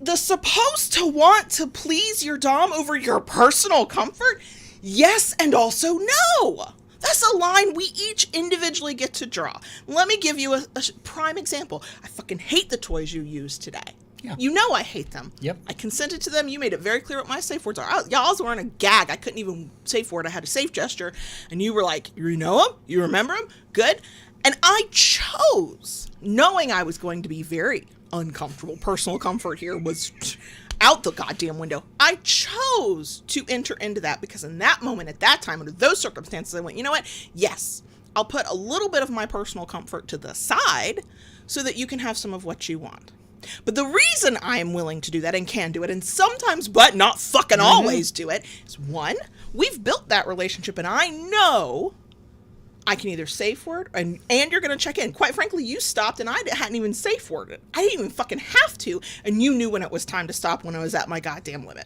the supposed to want to please your Dom over your personal comfort? Yes, and also no. That's a line we each individually get to draw. Let me give you a prime example. I fucking hate the toys you use today. Yeah. You know I hate them. Yep. I consented to them. You made it very clear what my safe words are. Y'all's were in a gag. I couldn't even safe word. I had a safe gesture. And you were like, you know them? You remember them? Good. And I chose, knowing I was going to be very uncomfortable. Personal comfort here was out the goddamn window. I chose to enter into that because in that moment, at that time, under those circumstances, I went, you know what? Yes, I'll put a little bit of my personal comfort to the side so that you can have some of what you want. But the reason I am willing to do that and can do it, and sometimes, but not fucking always do it, is 1, we've built that relationship and I know I can either safe word and you're going to check in. Quite frankly, you stopped and I hadn't even safe worded. I didn't even fucking have to. And you knew when it was time to stop when I was at my goddamn limit.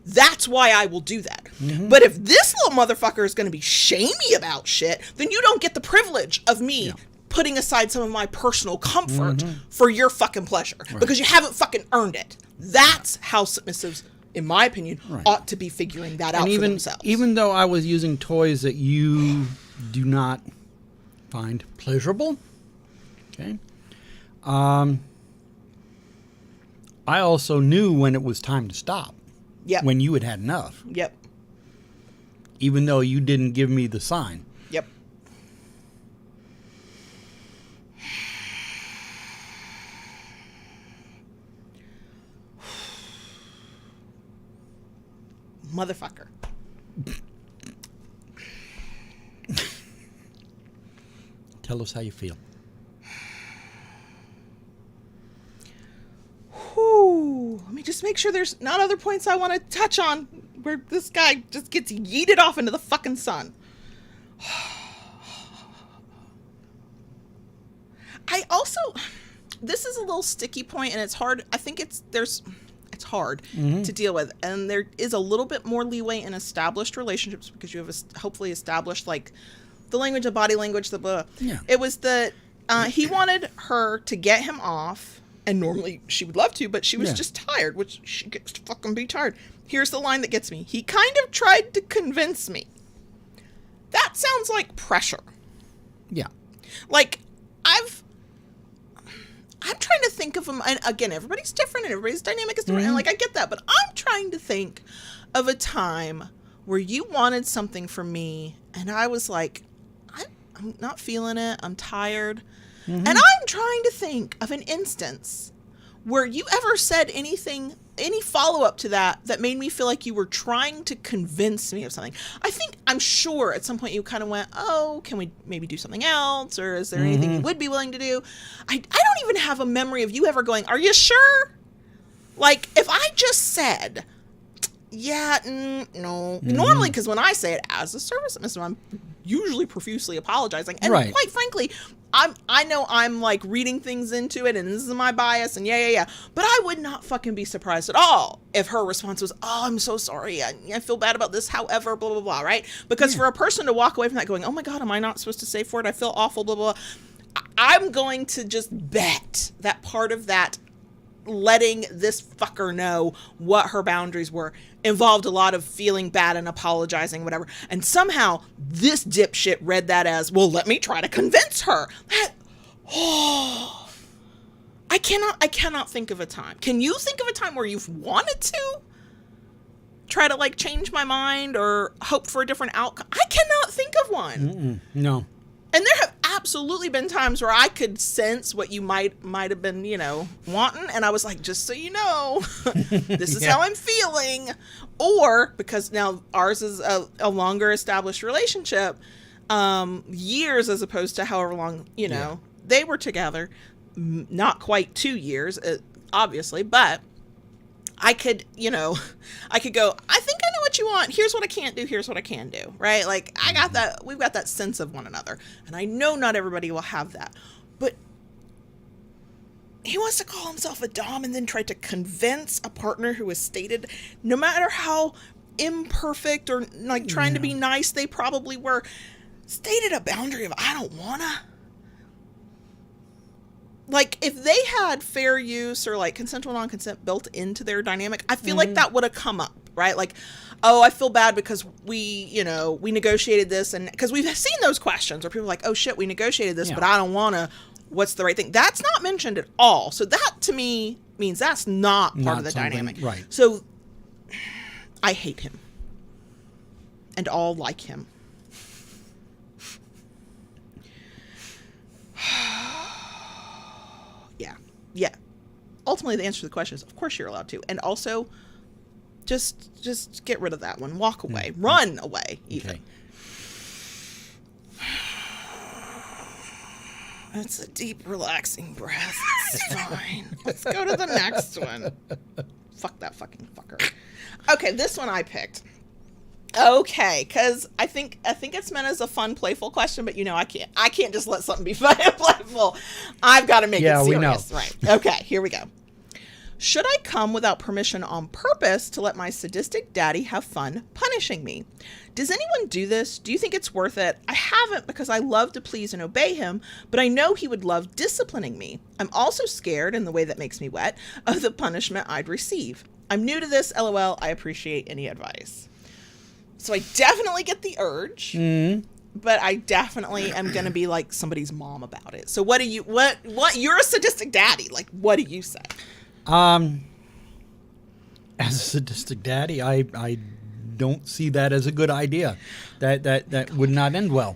That's why I will do that. Mm-hmm. But if this little motherfucker is going to be shamey about shit, then you don't get the privilege of me putting aside some of my personal comfort for your fucking pleasure. Right. Because you haven't fucking earned it. That's how submissives, in my opinion, ought to be figuring that out for themselves. Even though I was using toys that you do not find pleasurable, okay, I also knew when it was time to stop. Yep. When you had had enough. Yep. Even though you didn't give me the sign. Yep. Motherfucker. Tell us how you feel. Whew. Let me just make sure there's not other points I want to touch on where this guy just gets yeeted off into the fucking sun. I also, this is a little sticky point and it's hard. I think it's hard to deal with. And there is a little bit more leeway in established relationships because you have hopefully established like the language of body language, the blah. Yeah. It was that he wanted her to get him off, and normally she would love to, but she was just tired, which she gets to fucking be tired. Here's the line that gets me. He kind of tried to convince me. That sounds like pressure. Yeah. Like, I'm trying to think of him, and again, everybody's different, and everybody's dynamic is different, and like, I get that, but I'm trying trying to think of a time where you wanted something from me and I was like, I'm not feeling it. I'm tired. And I'm trying to think of an instance where you ever said anything, any follow-up to that made me feel like you were trying to convince me of something. I'm sure at some point you kind of went, oh, can we maybe do something else? Or is there anything you would be willing to do? I don't even have a memory of you ever going, are you sure? Like, if I just said, yeah, no. Normally, because when I say it as a service admissive, I'm usually profusely apologizing. And quite frankly, I know I'm like reading things into it and this is my bias and yeah. But I would not fucking be surprised at all if her response was, oh, I'm so sorry. I feel bad about this. However, blah, blah, blah, right? Because for a person to walk away from that going, oh my God, am I not supposed to say for it? I feel awful, blah, blah, blah. I'm going to just bet that part of that letting this fucker know what her boundaries were involved a lot of feeling bad and apologizing, whatever. And somehow this dipshit read that as, well, let me try to convince her. I cannot think of a time. Can you think of a time where you've wanted to try to like change my mind or hope for a different outcome? I cannot think of one. No. And there have absolutely been times where I could sense what you might have been, wanting. And I was like, just so you know, this is how I'm feeling. Or because now ours is a longer established relationship, years as opposed to however long, they were together. Not quite 2 years, obviously, but I could go, I think I know what you want. Here's what I can't do. Here's what I can do. Right? Like I got that. We've got that sense of one another. And I know not everybody will have that, but he wants to call himself a dom and then try to convince a partner who has stated, no matter how imperfect or like trying to be nice, they probably were, stated a boundary of, I don't wanna. Like, if they had fair use or, like, consensual non-consent built into their dynamic, I feel like that would have come up, right? Like, oh, I feel bad because we negotiated this. And because we've seen those questions where people are like, oh, shit, we negotiated this, but I don't want to. What's the right thing? That's not mentioned at all. So that, to me, means that's not part of the dynamic. Right. So I hate him. And all like him. Yeah. Ultimately, the answer to the question is, of course you're allowed to. And also, just get rid of that one. Walk away. Run away, even. Okay. It's a deep, relaxing breath. It's fine. Let's go to the next one. Fuck that fucking fucker. Okay, this one I picked. Okay, because I think it's meant as a fun, playful question, but I can't just let something be fun and playful. I've got to make it serious. We know. Right. Okay, here we go. Should I come without permission on purpose to let my sadistic daddy have fun punishing me? Does anyone do this? Do you think it's worth it? I haven't because I love to please and obey him, but I know he would love disciplining me. I'm also scared, in the way that makes me wet, of the punishment I'd receive. I'm new to this, LOL. I appreciate any advice. So I definitely get the urge, but I definitely am going to be like somebody's mom about it. So what you're a sadistic daddy. Like, what do you say? As a sadistic daddy, I don't see that as a good idea. That would not end well.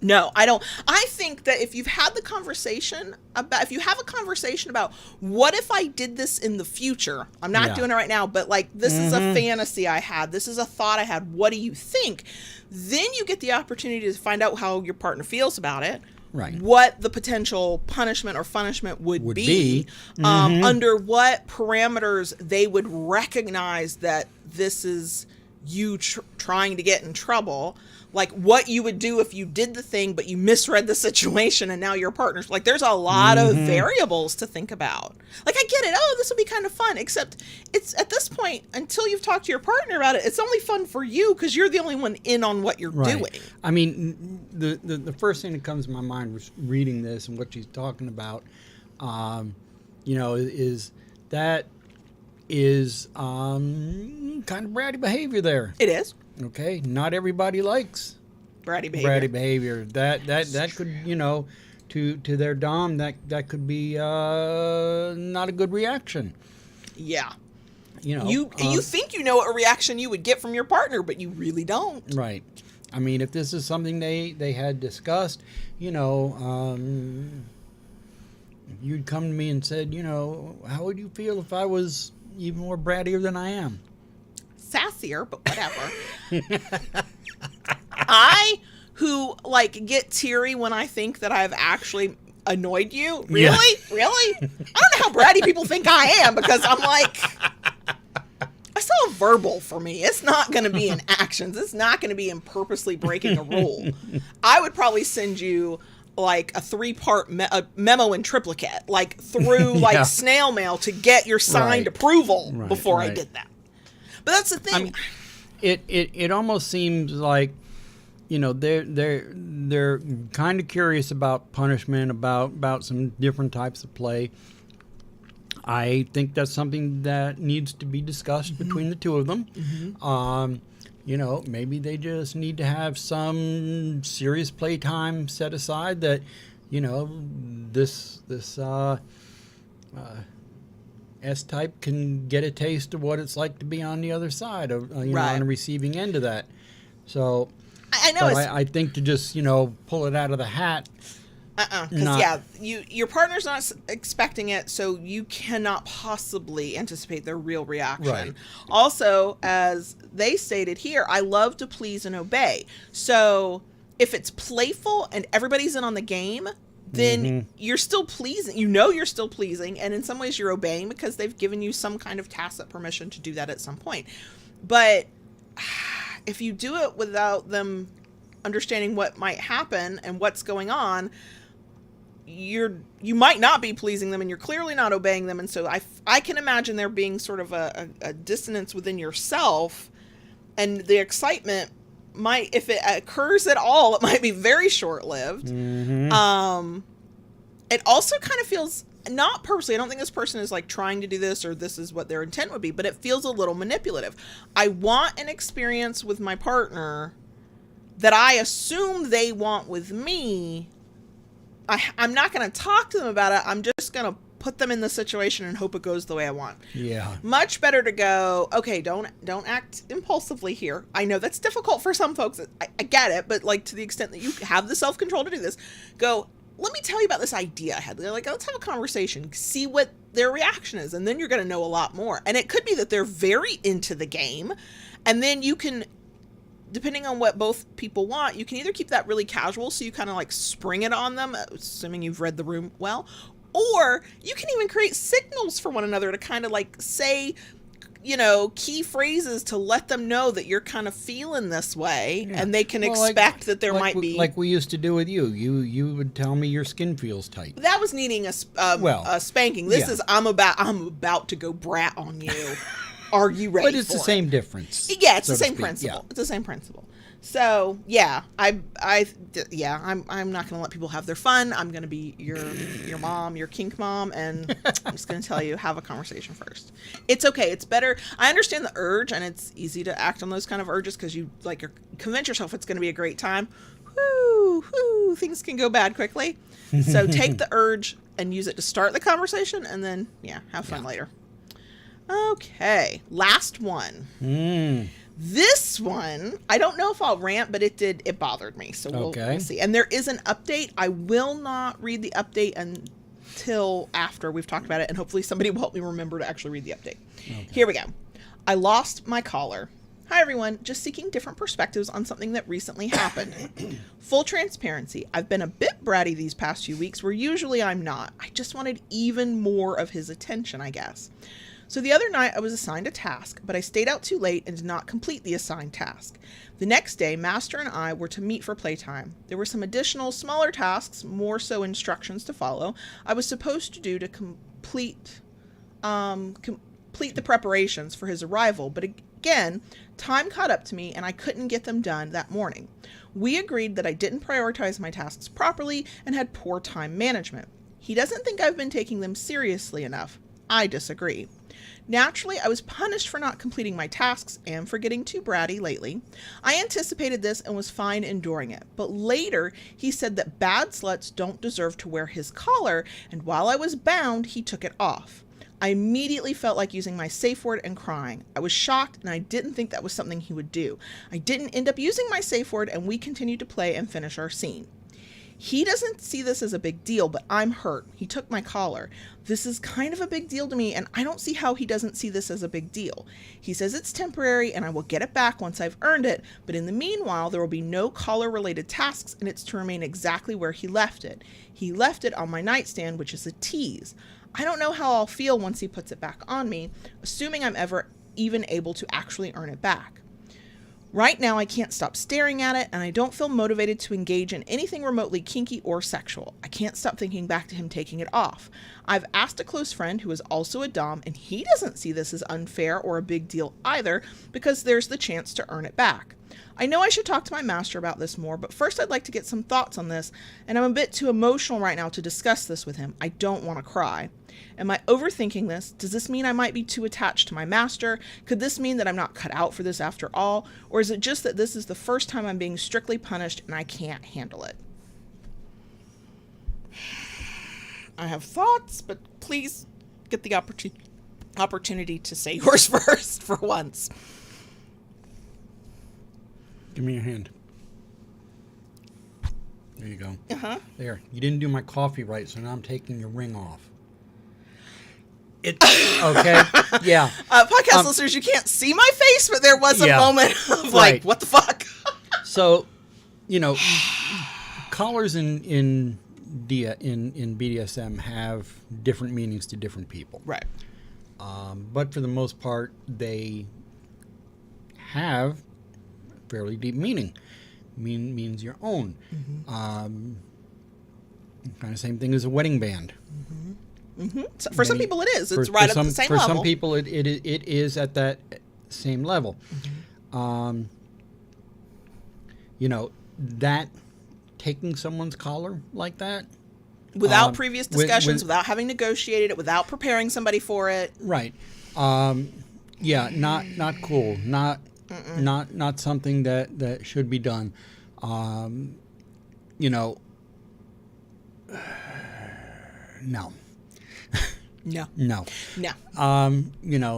No, I don't. I think that if you have a conversation about what if I did this in the future, I'm not doing it right now, but like this is a fantasy I had, this is a thought I had, what do you think? Then you get the opportunity to find out how your partner feels about it. Right. What the potential punishment or punishment would be. Under what parameters they would recognize that this is you trying to get in trouble. Like what you would do if you did the thing, but you misread the situation and now your partner's like, there's a lot of variables to think about. Like, I get it. Oh, this would be kind of fun. Except it's at this point, until you've talked to your partner about it, it's only fun for you because you're the only one in on what you're doing. I mean, the first thing that comes to my mind was reading this and what she's talking about, is kind of bratty behavior there. It is. Okay, not everybody likes bratty behavior. That could, to their dom, that could be not a good reaction. Yeah. You think you know what reaction you would get from your partner, but you really don't. Right. I mean, if this is something they had discussed, you'd come to me and said, how would you feel if I was even more brattier than I am? Sassier, but whatever. Who get teary when I think that I've actually annoyed you. Really? Yeah. Really? I don't know how bratty people think I am, because I'm like, it's all verbal for me. It's not going to be in actions. It's not going to be in purposely breaking a rule. I would probably send you like a 3-part memo in triplicate, through snail mail to get your signed approval before I did that. But that's the thing. I mean, it almost seems like, they're kind of curious about punishment, about some different types of play. I think that's something that needs to be discussed between the two of them. Maybe they just need to have some serious playtime set aside that, this S-type can get a taste of what it's like to be on the other side of, on the receiving end of that. So I know. I think to just, pull it out of the hat. Because your partner's not expecting it, so you cannot possibly anticipate their real reaction. Right. Also, as they stated here, I love to please and obey. So if it's playful and everybody's in on the game, then you're still pleasing. You're still pleasing, and in some ways you're obeying because they've given you some kind of tacit permission to do that at some point. But if you do it without them understanding what might happen and what's going on, you might not be pleasing them, and you're clearly not obeying them. And so I can imagine there being sort of a dissonance within yourself, and the excitement might, if it occurs at all, it might be very short-lived. It also kind of feels, not purposely, I don't think this person is trying to do this or this is what their intent would be, but it feels a little manipulative. I want an experience with my partner that I assume they want with me. I'm not going to talk to them about it. I'm just going to put them in the situation and hope it goes the way I want. Yeah. Much better to go, okay, don't act impulsively here. I know that's difficult for some folks. I get it, but to the extent that you have the self-control to do this, go, let me tell you about this idea I had. They're like, let's have a conversation, see what their reaction is, and then you're going to know a lot more. And it could be that they're very into the game, and then you can, depending on what both people want, you can either keep that really casual, so you kind of spring it on them, assuming you've read the room well, or you can even create signals for one another to kind of say, key phrases to let them know that you're kind of feeling this way, and they can expect that there might be. Like we used to do with you. You would tell me your skin feels tight. That was needing a spanking. This is I'm about to go brat on you. Are you ready? But it's the same difference. Yeah, it's the same principle. Yeah. It's the same principle. So yeah, I'm not going to let people have their fun. I'm going to be your mom, your kink mom, and I'm just going to tell you, have a conversation first. It's okay. It's better. I understand the urge, and it's easy to act on those kind of urges because you convince yourself it's going to be a great time. Whoo, things can go bad quickly. So take the urge and use it to start the conversation, and then have fun later. Okay, last one. This one, I don't know if I'll rant, but it bothered me. So we'll see. And there is an update. I will not read the update until after we've talked about it, and hopefully somebody will help me remember to actually read the update. Okay. Here we go. I lost my collar. Hi, everyone. Just seeking different perspectives on something that recently happened. Full transparency. I've been a bit bratty these past few weeks, where usually I'm not. I just wanted even more of his attention, I guess. So the other night I was assigned a task, but I stayed out too late and did not complete the assigned task. The next day, Master and I were to meet for playtime. There were some additional smaller tasks, more so instructions to follow, I was supposed to do to complete the preparations for his arrival, but again, time caught up to me and I couldn't get them done that morning. We agreed that I didn't prioritize my tasks properly and had poor time management. He doesn't think I've been taking them seriously enough. I disagree. Naturally, I was punished for not completing my tasks and for getting too bratty lately. I anticipated this and was fine enduring it, but later he said that bad sluts don't deserve to wear his collar, and while I was bound, he took it off. I immediately felt like using my safe word and crying. I was shocked, and I didn't think that was something he would do. I didn't end up using my safe word, and we continued to play and finish our scene. He doesn't see this as a big deal, but I'm hurt. He took my collar. This is kind of a big deal to me, and I don't see how he doesn't see this as a big deal. He says it's temporary, and I will get it back once I've earned it, but in the meanwhile, there will be no collar-related tasks, and it's to remain exactly where he left it. He left it on my nightstand, which is a tease. I don't know how I'll feel once he puts it back on me, assuming I'm ever even able to actually earn it back. Right now, I can't stop staring at it, and I don't feel motivated to engage in anything remotely kinky or sexual. I can't stop thinking back to him taking it off. I've asked a close friend who is also a dom, and he doesn't see this as unfair or a big deal either, because there's the chance to earn it back. I know I should talk to my master about this more, but first I'd like to get some thoughts on this, and I'm a bit too emotional right now to discuss this with him. I don't want to cry. Am I overthinking this? Does this mean I might be too attached to my master? Could this mean that I'm not cut out for this after all? Or is it just that this is the first time I'm being strictly punished and I can't handle it? I have thoughts, but please get the opportunity to say yours first for once. Give me your hand. There you go. Uh-huh. There. You didn't do my coffee right, so now I'm taking your ring off. Okay. Yeah. Podcast listeners, you can't see my face, but there was a moment of like, what the fuck? So, collars in BDSM have different meanings to different people. Right. But for the most part, they have fairly deep meaning. Means your own. Mm-hmm. Kind of same thing as a wedding band. Mm-hmm. Mm-hmm. So for some people it is. It's right at the same level. For some people it is at that same level. Mm-hmm. That taking someone's collar like that. Without previous discussions, without having negotiated it, without preparing somebody for it. Right. Yeah, not cool. Not something that should be done. No. No.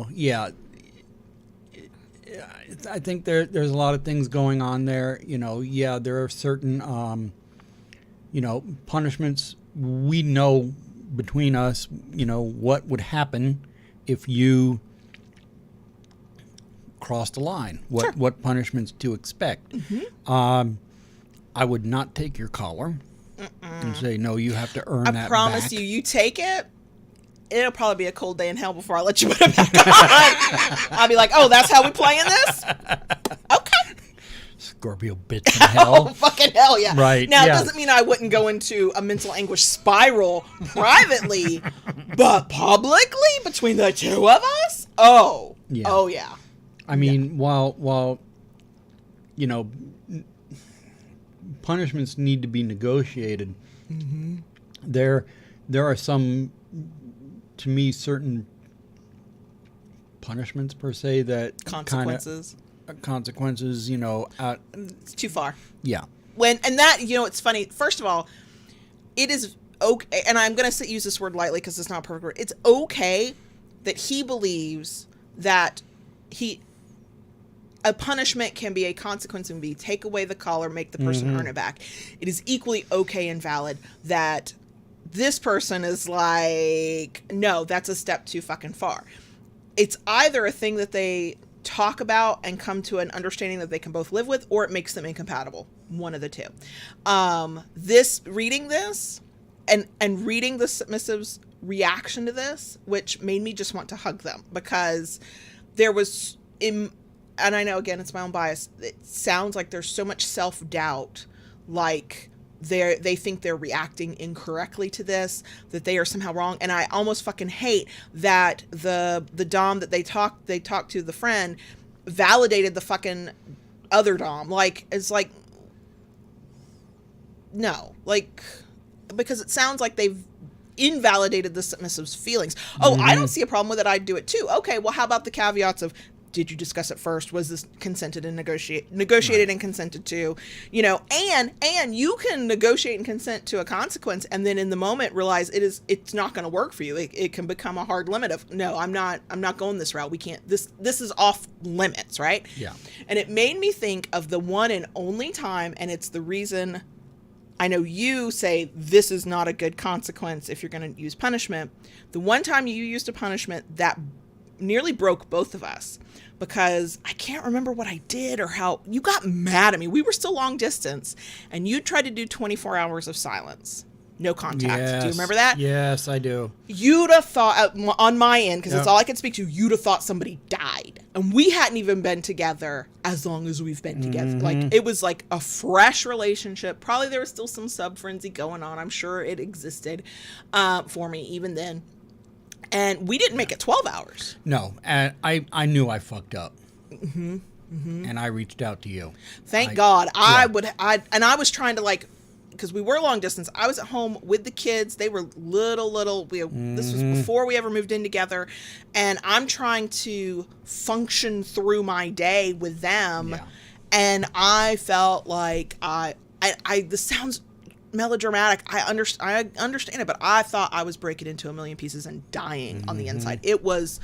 Yeah. I think there's a lot of things going on there. Yeah, there are certain, punishments. We know between us, what would happen if you crossed a line. What punishments to expect. Mm-hmm. I would not take your collar and say, no, you have to earn that back. I promise you take it. It'll probably be a cold day in hell before I let you put it back on. I'll be like, oh, that's how we playing this? Okay. Scorpio bitch in hell. Oh, fucking hell, yeah. Right. Now, it doesn't mean I wouldn't go into a mental anguish spiral privately, but publicly between the two of us? Oh. Yeah. Oh, yeah. I mean, while punishments need to be negotiated, mm-hmm. there are some, to me, certain punishments per se that consequences, it's too far. Yeah. It's funny. First of all, it is okay, and I'm going to use this word lightly because it's not a perfect word. It's okay that he believes that a punishment can be a consequence and be take away the collar, make the person mm-hmm. earn it back. It is equally okay and valid that this person is like, no, that's a step too fucking far. It's either a thing that they talk about and come to an understanding that they can both live with, or it makes them incompatible. One of the two. Reading this and reading the submissive's reaction to this, which made me just want to hug them, because there was, and I know, again, it's my own bias, it sounds like there's so much self-doubt, like they think they're reacting incorrectly to this, that they are somehow wrong. And I almost fucking hate that the dom that they talked to, the friend, validated the fucking other dom. Like, it's like, no, like, because it sounds like they've invalidated the submissive's feelings. Oh, mm-hmm. I don't see a problem with it. I'd do it too. Okay, well, how about the caveats of Did you discuss it first? Was this consented and negotiated and consented to? You know, and you can negotiate and consent to a consequence, and then in the moment realize it's not going to work for you. It can become a hard limit of, no, I'm not going this route. We can't. This is off limits, right? Yeah. And it made me think of the one and only time, and it's the reason I know you say this is not a good consequence if you're going to use punishment. The one time you used a punishment that nearly broke both of us, because I can't remember what I did or how you got mad at me. We were still long distance, and you tried to do 24 hours of silence, no contact. Yes. Do you remember that? Yes, I do. You'd have thought, on my end, because it's all I could speak to, you'd have thought somebody died. And we hadn't even been together as long as we've been together. Like, it was like a fresh relationship. Probably there was still some sub-frenzy going on. I'm sure it existed for me even then. And we didn't make it 12 hours. No, and I knew I fucked up. And I reached out to you. Thank God. I was trying to, like, because we were long distance. I was at home with the kids. They were little. This was before we ever moved in together. And I'm trying to function through my day with them. Yeah. And I felt like this sounds melodramatic. I understand it, but I thought I was breaking into a million pieces and dying on the inside. It was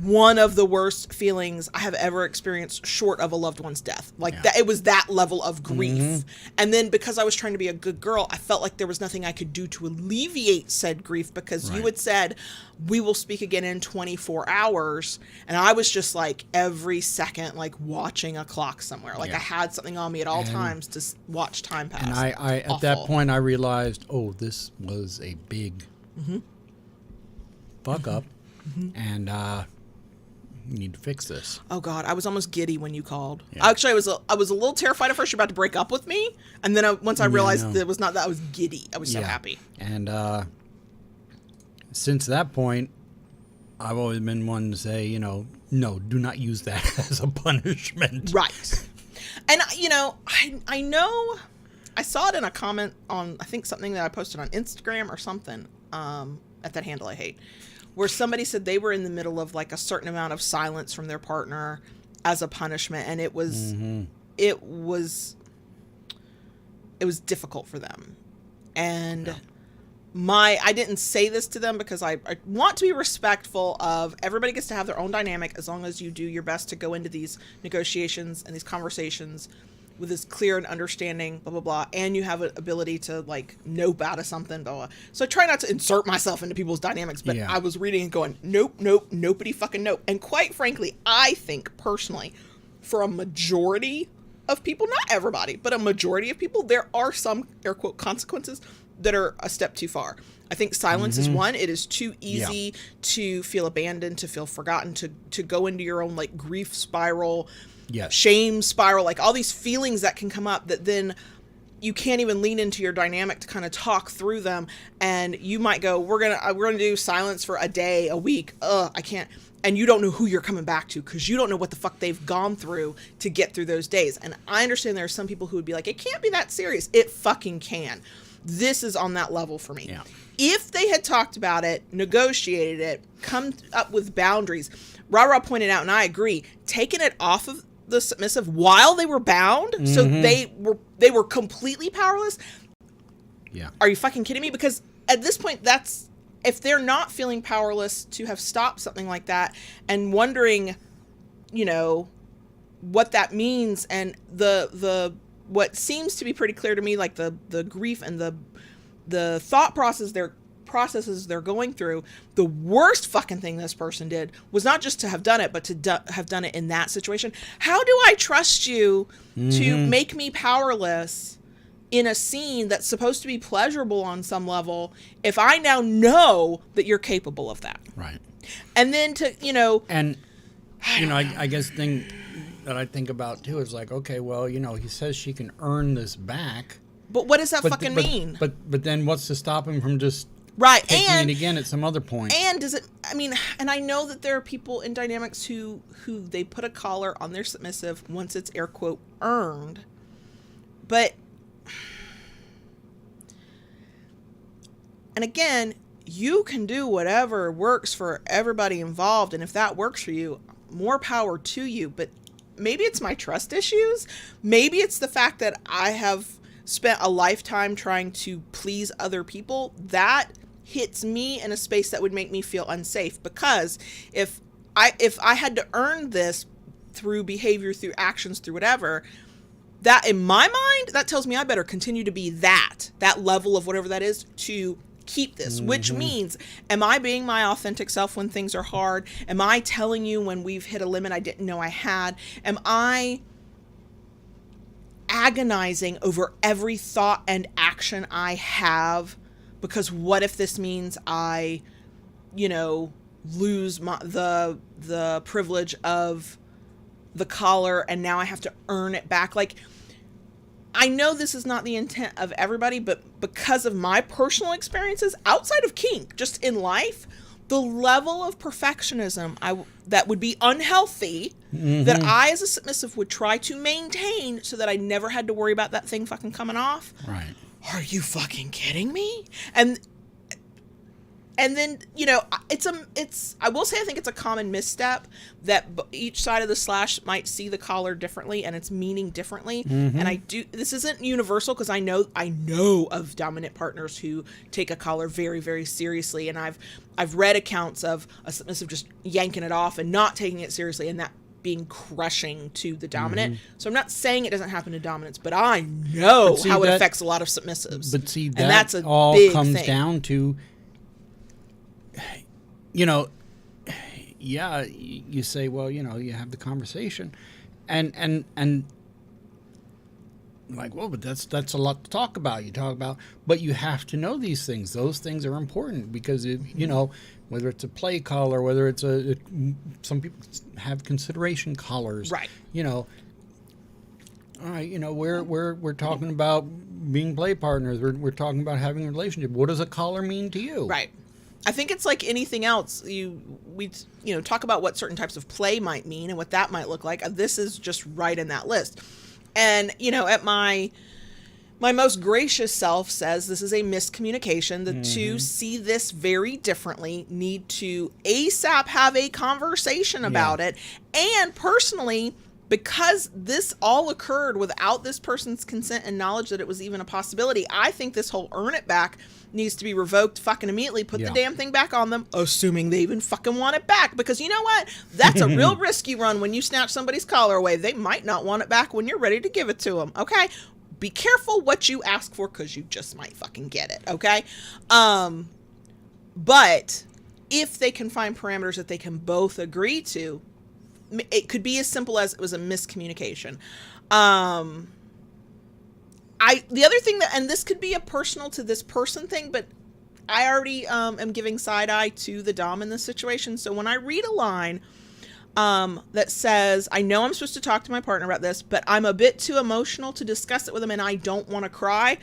one of the worst feelings I have ever experienced, short of a loved one's death. Like, that, it was that level of grief. And then because I was trying to be a good girl, I felt like there was nothing I could do to alleviate said grief, because you had said, we will speak again in 24 hours. And I was just like every second, like watching a clock somewhere. Like I had something on me at all times to watch time pass. And I at that point, I realized, oh, this was a big fuck up. And you need to fix this. Oh God, I was almost giddy when you called. Actually, I was a little terrified at first. You're about to break up with me, and then once I realized that it was not that, I was giddy. I was so happy. And since that point, I've always been one to say, you know, no, do not use that as a punishment. Right. And you know, I know I saw it in a comment on, I think, something that I posted on Instagram or something, at that handle I hate, where somebody said they were in the middle of like a certain amount of silence from their partner as a punishment, and it was difficult for them. And I didn't say this to them because I want to be respectful of everybody gets to have their own dynamic, as long as you do your best to go into these negotiations and these conversations with this clear and understanding, blah, blah, blah, and you have an ability to, like, nope out of something, blah, blah. So I try not to insert myself into people's dynamics, but I was reading and going, nope, nobody fucking nope. And quite frankly, I think, personally, for a majority of people, not everybody, but a majority of people, there are some, air quote, consequences that are a step too far. I think silence is one. It is too easy to feel abandoned, to feel forgotten, to go into your own, like, grief spiral, shame spiral, like all these feelings that can come up that then you can't even lean into your dynamic to kind of talk through them. And you might go, we're gonna do silence for a day, a week. I can't. And you don't know who you're coming back to, because you don't know what the fuck they've gone through to get through those days. And I understand there are some people who would be like, it can't be that serious. It fucking can. This is on that level for me. Yeah. If they had talked about it, negotiated it, come up with boundaries, Ra pointed out, and I agree, taking it off of the submissive while they were bound, so they were completely powerless. Yeah. Are you fucking kidding me? Because at this point, that's, if they're not feeling powerless to have stopped something like that and wondering, you know, what that means, and the what seems to be pretty clear to me, like the grief and the thought processes they're going through, the worst fucking thing this person did was not just to have done it, but to have done it in that situation. How do I trust you to make me powerless in a scene that's supposed to be pleasurable on some level if I now know that you're capable of that? Right. And then to, you know... And, you know, I guess thing that I think about, too, is like, okay, well, you know, he says she can earn this back. But what does that fucking mean? But then what's to stop him from just... Right, and it again at some other point. And does it? I mean, and I know that there are people in dynamics who they put a collar on their submissive once it's air quote earned, but and again, you can do whatever works for everybody involved, and if that works for you, more power to you. But maybe it's my trust issues. Maybe it's the fact that I have spent a lifetime trying to please other people. That hits me in a space that would make me feel unsafe, because if I had to earn this through behavior, through actions, through whatever, that in my mind, that tells me I better continue to be that level of whatever that is to keep this, which means, am I being my authentic self when things are hard? Am I telling you when we've hit a limit I didn't know I had? Am I agonizing over every thought and action I have? Because what if this means I, lose the privilege of the collar, and now I have to earn it back? Like, I know this is not the intent of everybody, but because of my personal experiences outside of kink, just in life, the level of perfectionism that would be unhealthy, that I as a submissive would try to maintain so that I never had to worry about that thing fucking coming off. Right. Are you fucking kidding me? And then, I will say I think it's a common misstep that each side of the slash might see the collar differently and its meaning differently. And this isn't universal, because I know of dominant partners who take a collar very, very seriously. And I've read accounts of a submissive just yanking it off and not taking it seriously, and that being crushing to the dominant. So I'm not saying it doesn't happen to dominants, but I know how it affects a lot of submissives. But see, that's a all big comes thing. down to, you say, well, you have the conversation, and like, well, but that's a lot to talk about. You talk about, but you have to know these things. Those things are important, because whether it's a play collar, whether it's some people have consideration collars, right? All right, we're talking about being play partners. We're talking about having a relationship. What does a collar mean to you? Right. I think it's like anything else. We talk about what certain types of play might mean and what that might look like. This is just right in that list. And, at my most gracious self says this is a miscommunication. The two see this very differently, need to ASAP have a conversation about it. And personally, because this all occurred without this person's consent and knowledge that it was even a possibility, I think this whole earn it back needs to be revoked fucking immediately. Put the damn thing back on them, assuming they even fucking want it back. Because you know what? That's a real risk you run when you snatch somebody's collar away. They might not want it back when you're ready to give it to them, okay? Be careful what you ask for, because you just might fucking get it, okay? But if they can find parameters that they can both agree to, it could be as simple as it was a miscommunication. The other thing and this could be a personal to this person thing, but I already am giving side eye to the dom in this situation. So when I read a line that says, I know I'm supposed to talk to my partner about this, but I'm a bit too emotional to discuss it with them, and I don't want to cry.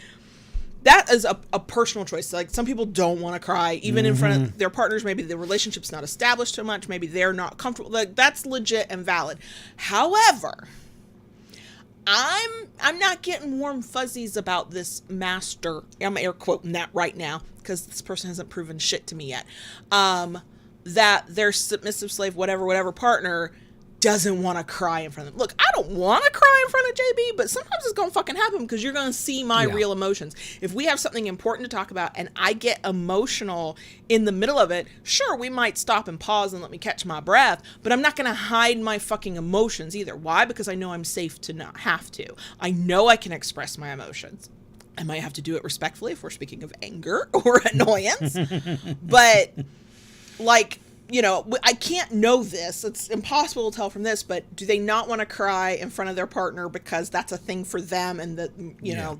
That is a personal choice. Like, some people don't want to cry, even in front of their partners. Maybe the relationship's not established too much. Maybe they're not comfortable. Like, that's legit and valid. However, I'm not getting warm fuzzies about this master. I'm air quoting that right now, because this person hasn't proven shit to me yet. That their submissive slave, whatever partner doesn't want to cry in front of them. Look, I don't want to cry in front of JB, but sometimes it's going to fucking happen, because you're going to see my real emotions. If we have something important to talk about and I get emotional in the middle of it, sure, we might stop and pause and let me catch my breath, but I'm not going to hide my fucking emotions either. Why? Because I know I'm safe to not have to. I know I can express my emotions. I might have to do it respectfully if we're speaking of anger or annoyance, but like, I can't know this. It's impossible to tell from this, but do they not want to cry in front of their partner because that's a thing for them, and that,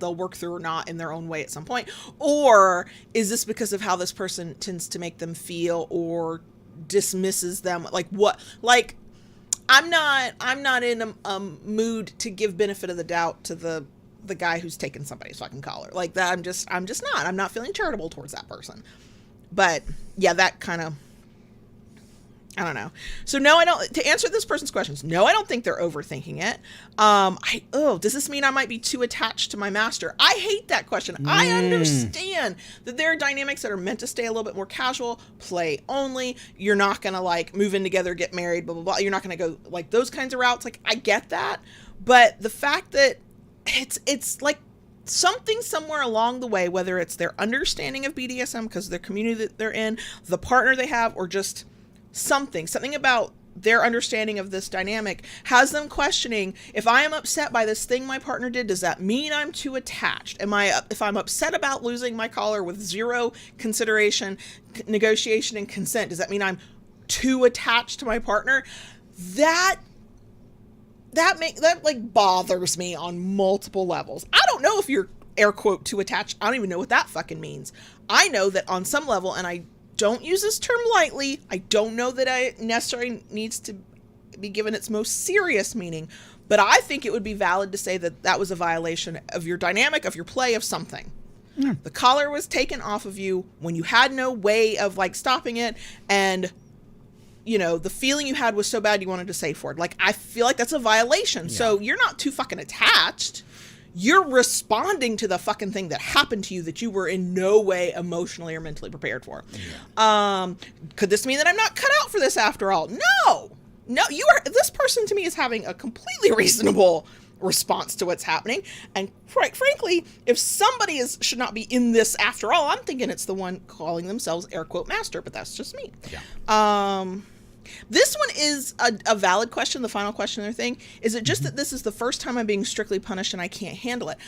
they'll work through or not in their own way at some point? Or is this because of how this person tends to make them feel or dismisses them? Like, what? Like, I'm not in a mood to give benefit of the doubt to the guy who's taken somebody's fucking collar. Like that, I'm just not. I'm not feeling charitable towards that person. But yeah, that kind of, I don't know. So no, I don't. To answer this person's questions, no, I don't think they're overthinking it. Does this mean I might be too attached to my master? I hate that question. I understand that there are dynamics that are meant to stay a little bit more casual, play only. You're not gonna like move in together, get married, blah blah blah. You're not gonna go like those kinds of routes. Like I get that, but the fact that it's like something somewhere along the way, whether it's their understanding of BDSM because of their community that they're in, the partner they have, or just something about their understanding of this dynamic has them questioning, if I am upset by this thing my partner did, does that mean I'm too attached? If I'm upset about losing my collar with zero consideration, negotiation, and consent, does that mean I'm too attached to my partner? That like bothers me on multiple levels. I don't know if you're air quote too attached. I don't even know what that fucking means. I know that on some level, and I don't use this term lightly, I don't know that it necessarily needs to be given its most serious meaning, but I think it would be valid to say that that was a violation of your dynamic, of your play, of something. The collar was taken off of you when you had no way of like stopping it, and you know, the feeling you had was so bad you wanted to safeword. Like, I feel like that's a violation. Yeah. So you're not too fucking attached. You're responding to the fucking thing that happened to you that you were in no way emotionally or mentally prepared for. Yeah. Could this mean that I'm not cut out for this after all? No, this person to me is having a completely reasonable response to what's happening. And quite frankly, if somebody should not be in this after all, I'm thinking it's the one calling themselves air quote master, but that's just me. Yeah. This one is a valid question, the final question of their thing. Is it just that this is the first time I'm being strictly punished and I can't handle it?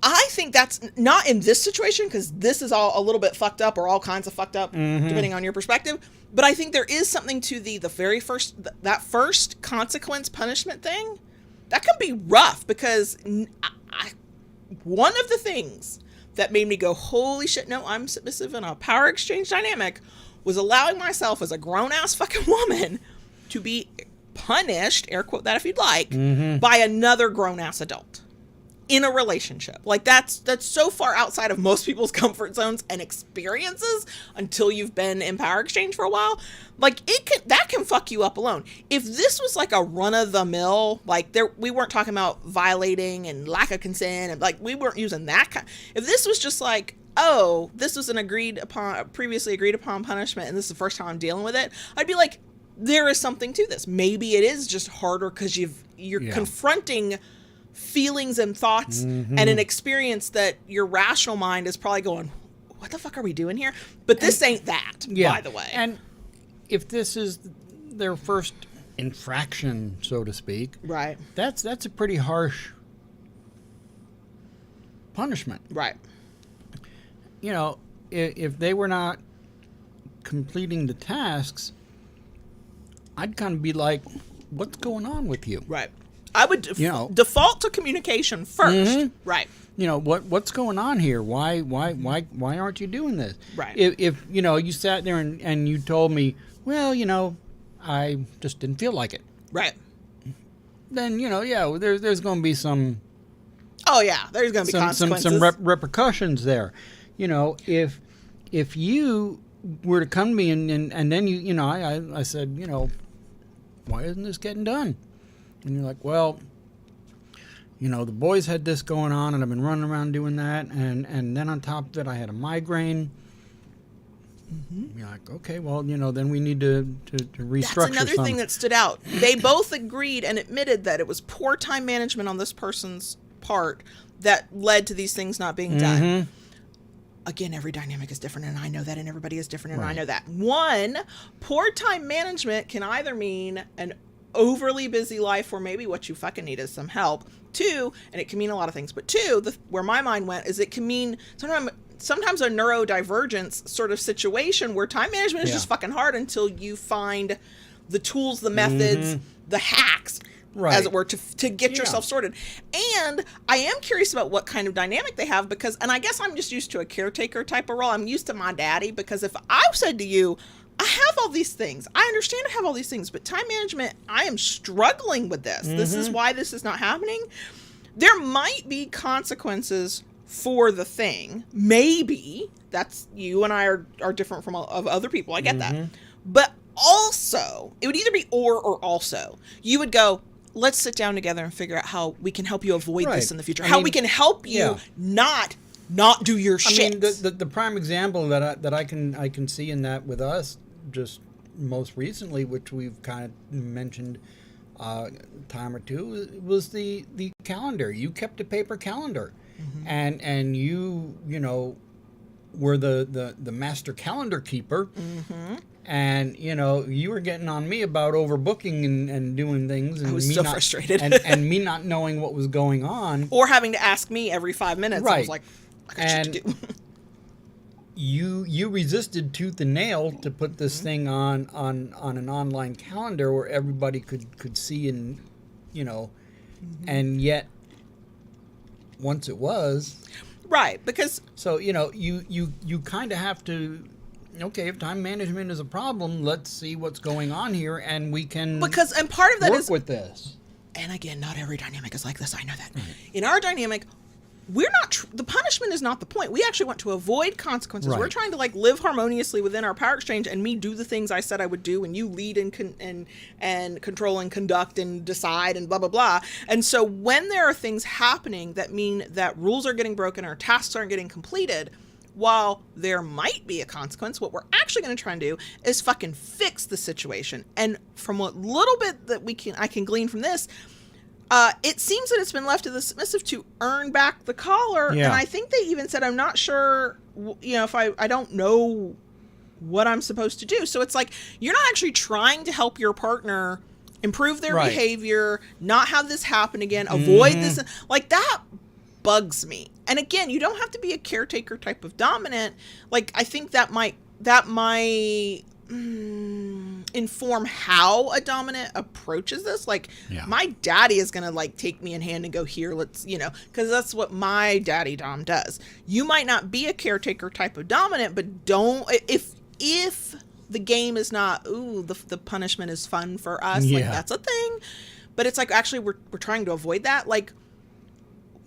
I think that's not in this situation, because this is all a little bit fucked up, or all kinds of fucked up, depending on your perspective. But I think there is something to the very first, that first consequence punishment thing. That can be rough, because one of the things that made me go, holy shit, no, I'm submissive in a power exchange dynamic, was allowing myself as a grown-ass fucking woman to be punished, air quote that if you'd like, by another grown-ass adult in a relationship. Like, that's so far outside of most people's comfort zones and experiences until you've been in power exchange for a while. Like, that can fuck you up alone. If this was like a run-of-the-mill, like we weren't talking about violating and lack of consent, and like we weren't using that kind. If this was just like, oh, this was an previously agreed upon punishment, and this is the first time I'm dealing with it, I'd be like, there is something to this. Maybe it is just harder because you're confronting feelings and thoughts and an experience that your rational mind is probably going, what the fuck are we doing here? But this ain't that, by the way. And if this is their first infraction, so to speak, right, that's a pretty harsh punishment. Right. You know, if they were not completing the tasks, I'd kind of be like, what's going on with you? Right. I would default to communication first. Right. You know, what's going on here? Why aren't you doing this? Right. If you know, you sat there and you told me, well, you know, I just didn't feel like it. Right. Then, you know, yeah, there's going to be some. Oh yeah, there's going to be consequences. Some repercussions there. You know, if you were to come to me and then you know, I said, you know, why isn't this getting done? And you're like, well, you know, the boys had this going on, and I've been running around doing that, and then on top of it, I had a migraine. You're like, okay, well, you know, then we need to restructure. That's another thing that stood out. They both agreed and admitted that it was poor time management on this person's part that led to these things not being done. Again, every dynamic is different, and I know that, and everybody is different, and I know that. One, poor time management can either mean an overly busy life, or maybe what you fucking need is some help. Two, and it can mean a lot of things, but two, where my mind went is it can mean sometimes a neurodivergence sort of situation where time management is just fucking hard until you find the tools, the methods, the hacks, as it were, to get yourself sorted. And I am curious about what kind of dynamic they have, because, and I guess I'm just used to a caretaker type of role. I'm used to my daddy, because if I said to you, I have all these things, I understand I have all these things, but time management, I am struggling with this. This is why this is not happening. There might be consequences for the thing. Maybe that's, you and I are different from of other people. I get that. But also, it would either be or also. You would go, let's sit down together and figure out how we can help you avoid this in the future. We can help you not do your shit. I mean, the prime example that I can see in that with us just most recently, which we've kind of mentioned time or two, was the calendar. You kept a paper calendar, and you were the master calendar keeper. And, you were getting on me about overbooking and doing things. And I was frustrated. and me not knowing what was going on. Or having to ask me every 5 minutes. Right. I was like, I got shit to do. You resisted tooth and nail to put this thing on an online calendar where everybody could see and, and yet once it was. Right, because. So, you kind of have to. Okay, if time management is a problem, let's see what's going on here, and we can and part of that work is with this. And again, not every dynamic is like this. I know that. In our dynamic, we're not. The punishment is not the point. We actually want to avoid consequences. Right. We're trying to live harmoniously within our power exchange, and me do the things I said I would do, and you lead and control and conduct and decide and blah blah blah. And so when there are things happening that mean that rules are getting broken or tasks aren't getting completed, while there might be a consequence, what we're actually going to try and do is fucking fix the situation. And from what little bit that I can glean from this, it seems that it's been left to the submissive to earn back the collar. Yeah. And I think they even said, I'm not sure, if I don't know what I'm supposed to do. So it's like, you're not actually trying to help your partner improve their behavior, not have this happen again, avoid this. Like, that bugs me. And again, you don't have to be a caretaker type of dominant. I think that might inform how a dominant approaches this. My daddy is gonna take me in hand and go, here, let's, because that's what my daddy dom does. You might not be a caretaker type of dominant, but don't, if the game is not, the punishment is fun for us, that's a thing. But it's actually we're trying to avoid that.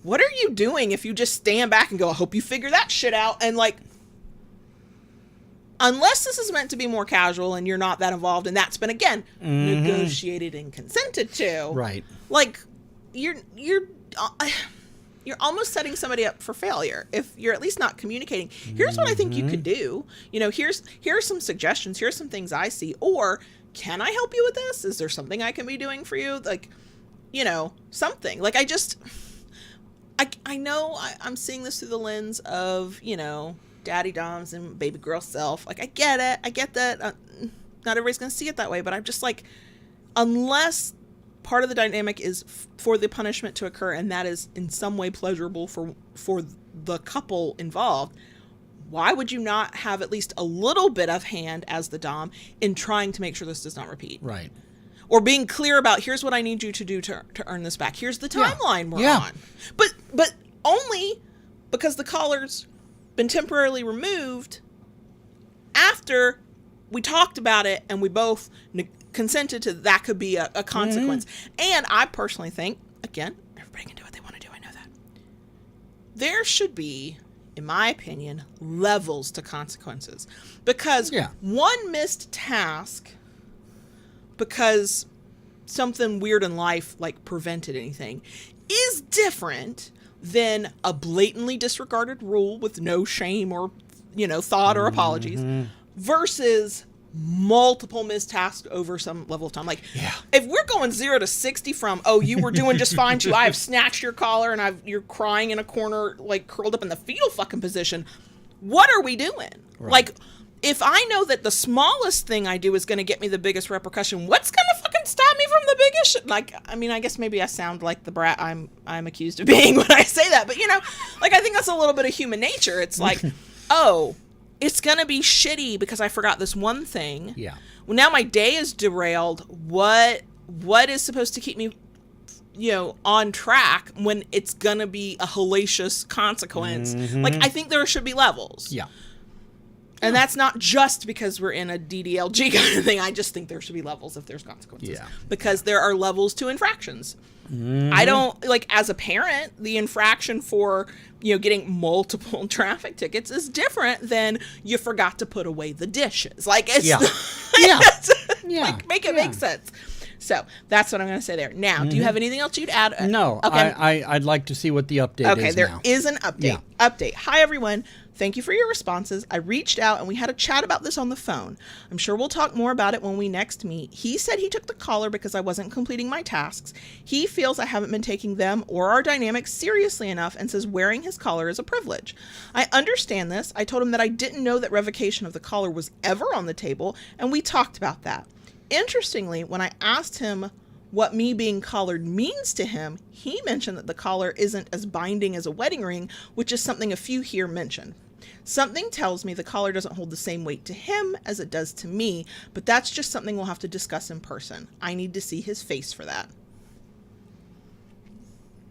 What are you doing if you just stand back and go, I hope you figure that shit out? And unless this is meant to be more casual and you're not that involved, and that's been, again, negotiated and consented to. Right. You're almost setting somebody up for failure if you're at least not communicating. Here's what I think you could do. Here are some suggestions. Here's some things I see. Or, can I help you with this? Is there something I can be doing for you? Something. I know I'm seeing this through the lens of, daddy doms and baby girl self. I get it. I get that. Not everybody's going to see it that way, but I'm just unless part of the dynamic is for the punishment to occur, and that is in some way pleasurable for the couple involved, why would you not have at least a little bit of hand as the dom in trying to make sure this does not repeat? Right. Or being clear about, here's what I need you to do to earn this back. Here's the timeline we're on. But only because the collar's been temporarily removed after we talked about it and we both consented to that could be a consequence. And I personally think, again, everybody can do what they want to do. I know that. There should be, in my opinion, levels to consequences. Because one missed task, because something weird in life prevented anything, is different than a blatantly disregarded rule with no shame or thought or apologies versus multiple missed tasks over some level of time. If we're going 0 to 60 from, you were doing just fine too, I have snatched your collar and you're crying in a corner curled up in the fetal fucking position, what are we doing? Right. If I know that the smallest thing I do is going to get me the biggest repercussion, what's going to fucking stop me from the biggest shit? I guess maybe I sound like the brat I'm accused of being when I say that. But, I think that's a little bit of human nature. It's it's going to be shitty because I forgot this one thing. Yeah. Well, now my day is derailed. What is supposed to keep me, on track when it's going to be a hellacious consequence? I think there should be levels. Yeah. And that's not just because we're in a DDLG kind of thing. I just think there should be levels if there's consequences. Yeah. Because there are levels to infractions. I don't, as a parent, the infraction for, getting multiple traffic tickets is different than you forgot to put away the dishes. It's Yeah. Yeah. Like, make it make sense. So that's what I'm going to say there. Now, do you have anything else you'd add? No, Okay. I'd like to see what the update is Okay, there now. is an update. Yeah. Update. Hi, everyone. Thank you for your responses. I reached out and we had a chat about this on the phone. I'm sure we'll talk more about it when we next meet. He said he took the collar because I wasn't completing my tasks. He feels I haven't been taking them or our dynamics seriously enough and says wearing his collar is a privilege. I understand this. I told him that I didn't know that revocation of the collar was ever on the table, and we talked about that. Interestingly, when I asked him what me being collared means to him, he mentioned that the collar isn't as binding as a wedding ring, which is something a few here mentioned. Something tells me the collar doesn't hold the same weight to him as it does to me, but that's just something we'll have to discuss in person. I need to see his face for that.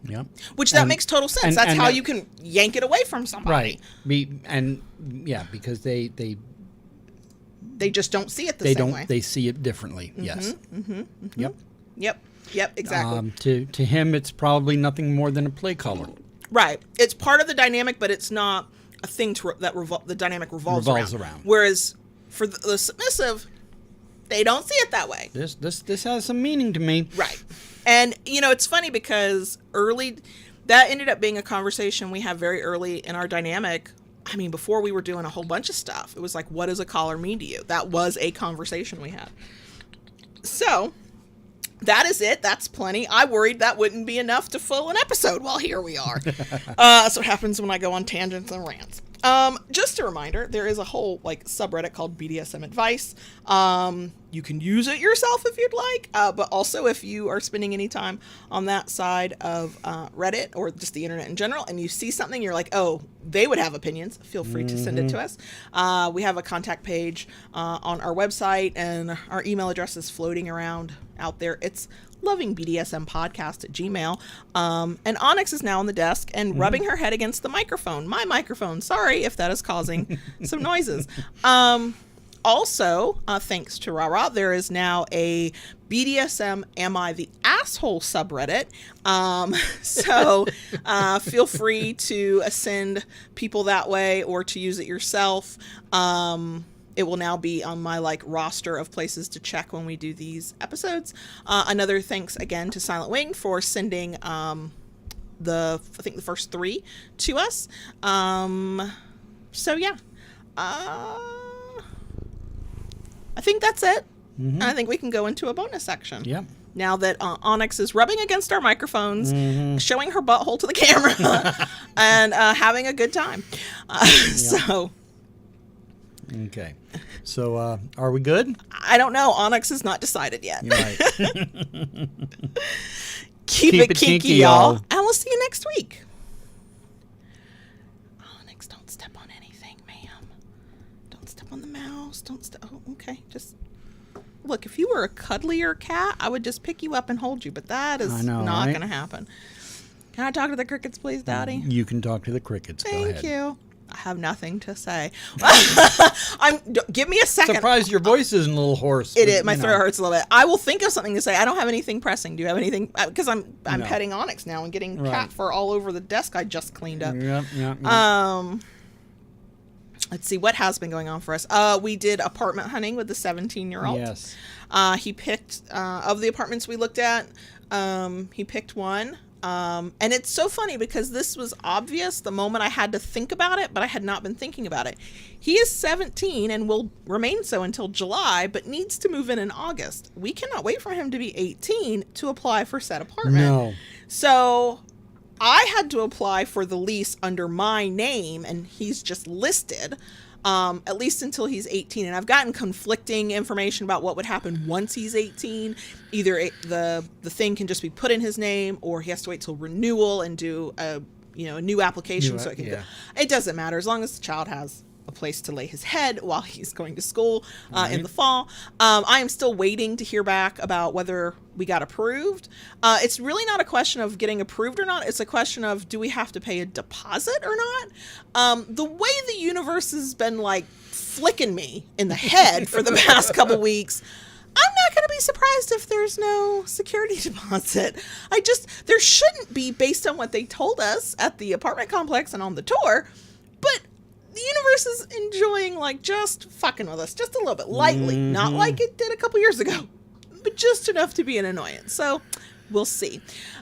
Yeah. Which that makes total sense. That's how you can yank it away from somebody. Right. Because they just don't see it the same way. They see it differently. Yes. Yep, exactly. To him, it's probably nothing more than a play collar. Right. It's part of the dynamic, but it's not a thing that the dynamic revolves around. Whereas for the submissive, they don't see it that way. This has some meaning to me. Right. And, it's funny because that ended up being a conversation we had very early in our dynamic. I mean, before we were doing a whole bunch of stuff, it was like, what does a collar mean to you? That was a conversation we had. So that is it. That's plenty. I worried that wouldn't be enough to fill an episode. Well, here we are. That's what happens when I go on tangents and rants. Just a reminder, there is a whole subreddit called BDSM Advice. You can use it yourself if you'd like, but also if you are spending any time on that side of Reddit or just the internet in general, and you see something you're like, oh, they would have opinions, feel free to send it to us. We have a contact page on our website, and our email address is floating around out there. It's lovingbdsmpodcast@gmail. And Onyx is now on the desk and rubbing her head against the microphone. My microphone. Sorry if that is causing some noises. Also, thanks to Rara, there is now a BDSM Am I the Asshole subreddit. So feel free to send people that way or to use it yourself. It will now be on my roster of places to check when we do these episodes. Another thanks again to Silent Wing for sending the first 3 to us. So yeah, I think that's it. And I think we can go into a bonus section. Yeah. Now that Onyx is rubbing against our microphones, showing her butthole to the camera, and having a good time. So. Okay. So, are we good? I don't know. Onyx has not decided yet. You're right. Keep it kinky, y'all. And we'll see you next week. Onyx, don't step on anything, ma'am. Don't step on the mouse. Don't step. Oh, okay. Just look. If you were a cuddlier cat, I would just pick you up and hold you. But that is not going to happen. Can I talk to the crickets, please, Daddy? You can talk to the crickets. Go ahead. Thank you. I have nothing to say. Give me a second. Surprised your voice isn't a little hoarse. It is. My throat hurts a little bit. I will think of something to say. I don't have anything pressing. Do you have anything? Because I'm petting Onyx now and getting cat fur all over the desk I just cleaned up. Yep. Let's see what has been going on for us. We did apartment hunting with the 17-year-old. Yes. He picked of the apartments we looked at. He picked one. And it's so funny because this was obvious the moment I had to think about it, but I had not been thinking about it. He is 17 and will remain so until July, but needs to move in August. We cannot wait for him to be 18 to apply for said apartment. No. So I had to apply for the lease under my name, and he's just listed. At least until he's 18. And I've gotten conflicting information about what would happen once he's 18. Either the thing can just be put in his name, or he has to wait till renewal and do a new application so it can go. It doesn't matter as long as the child has a place to lay his head while he's going to school in the fall. I am still waiting to hear back about whether we got approved. It's really not a question of getting approved or not. It's a question of, do we have to pay a deposit or not? The way the universe has been flicking me in the head for the past couple weeks, I'm not going to be surprised if there's no security deposit. There shouldn't be, based on what they told us at the apartment complex and on the tour, but the universe is enjoying, like, just fucking with us just a little bit, lightly. Not like it did a couple years ago, but just enough to be an annoyance. So we'll see.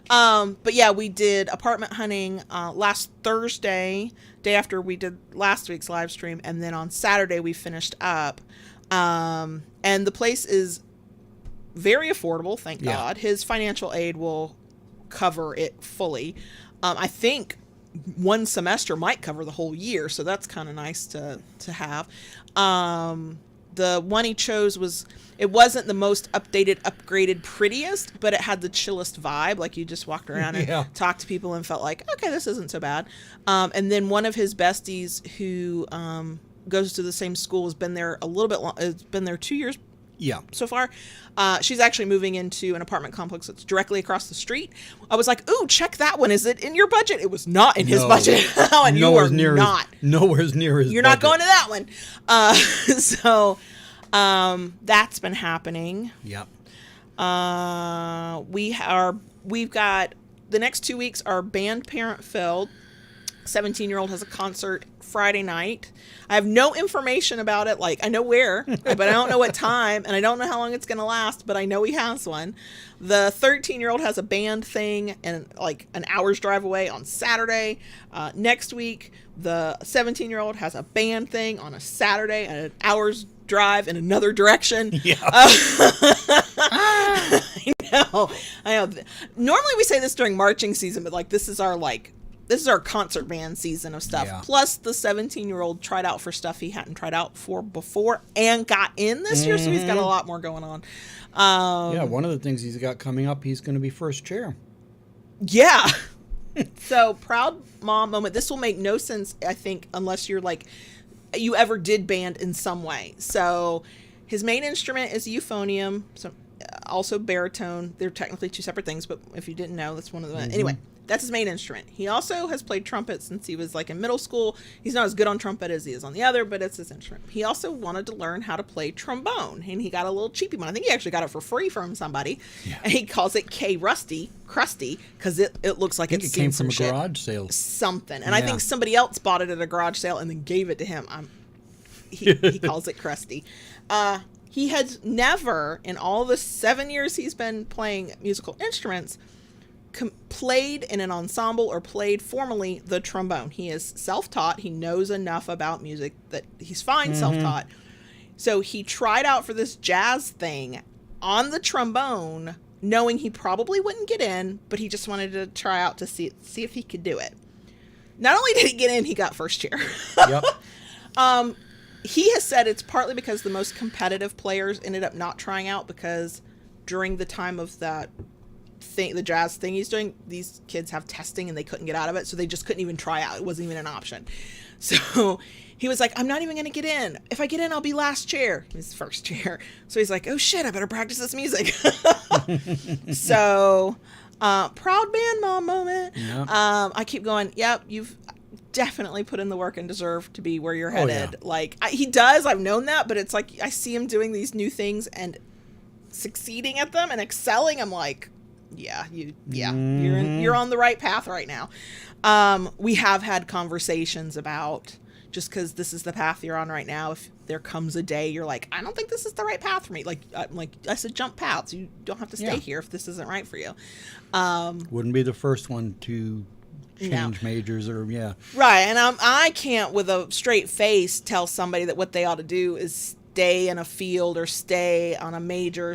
But yeah, we did apartment hunting last Thursday, day after we did last week's live stream, and then on Saturday we finished up. And the place is very affordable, thank God. His financial aid will cover it fully. I think one semester might cover the whole year, so that's kind of nice to have. The one he chose it wasn't the most updated, upgraded, prettiest, but it had the chillest vibe. Like, you just walked around and talked to people and felt like, okay, this isn't so bad. And then one of his besties who goes to the same school has been there a little bit long. It's been there 2 years so far. She's actually moving into an apartment complex that's directly across the street. I was like, ooh, check that one. Is it in your budget? It was not in his budget. And nowhere you are near not. Nowhere near his You're budget. not going to that one. So that's been happening. Yep. We've got the next 2 weeks are band parent filled. 17-year-old has a concert Friday night. I have no information about it. Like, I know where, but I don't know what time, and I don't know how long it's going to last, but I know he has one. The 13-year-old has a band thing and like an hour's drive away on Saturday. Next week, the 17-year-old has a band thing on a Saturday and an hour's drive in another direction. Yeah. I know. Normally we say this during marching season, but like this is our concert band season of stuff. Yeah. Plus the 17-year-old tried out for stuff he hadn't tried out for before and got in this year, so he's got a lot more going on. One of the things he's got coming up, he's going to be first chair. Yeah. So, proud mom moment. This will make no sense, I think, unless you're like, you ever did band in some way. So, his main instrument is euphonium, so also baritone. They're technically two separate things, but if you didn't know, that's one of them. Anyway, that's his main instrument. He also has played trumpet since he was like in middle school. He's not as good on trumpet as he is on the other, but it's his instrument. He also wanted to learn how to play trombone, and he got a little cheapy one. I think he actually got it for free from somebody. Yeah. And he calls it Crusty, because it looks like it came from a garage sale. Something. And I think somebody else bought it at a garage sale and then gave it to him. He calls it Crusty. He has never, in all the 7 years he's been playing musical instruments, played in an ensemble or played formally the trombone. He is self-taught. He knows enough about music that he's fine self-taught. So he tried out for this jazz thing on the trombone, knowing he probably wouldn't get in, but he just wanted to try out to see if he could do it. Not only did he get in, he got first chair. Yep. He has said it's partly because the most competitive players ended up not trying out, because during the time of that the jazz thing he's doing, these kids have testing and they couldn't get out of it, so they just couldn't even try out. It wasn't even an option. So he was like, I'm not even going to get in. If I get in, I'll be last chair. He was first chair. So he's like, oh shit, I better practice this music. So proud band mom moment. Yep. I keep going, yep, you've definitely put in the work and deserve to be where you're headed. Oh, yeah. Like he does, I've known that, but it's like I see him doing these new things and succeeding at them and excelling. I'm like, you're on the right path right now. We have had conversations about, just because this is the path you're on right now, if there comes a day you're like, I don't think this is the right path for me. Like I said, jump paths. You don't have to stay here if this isn't right for you. Wouldn't be the first one to change majors or right. And I can't with a straight face tell somebody that what they ought to do is stay in a field or stay on a major,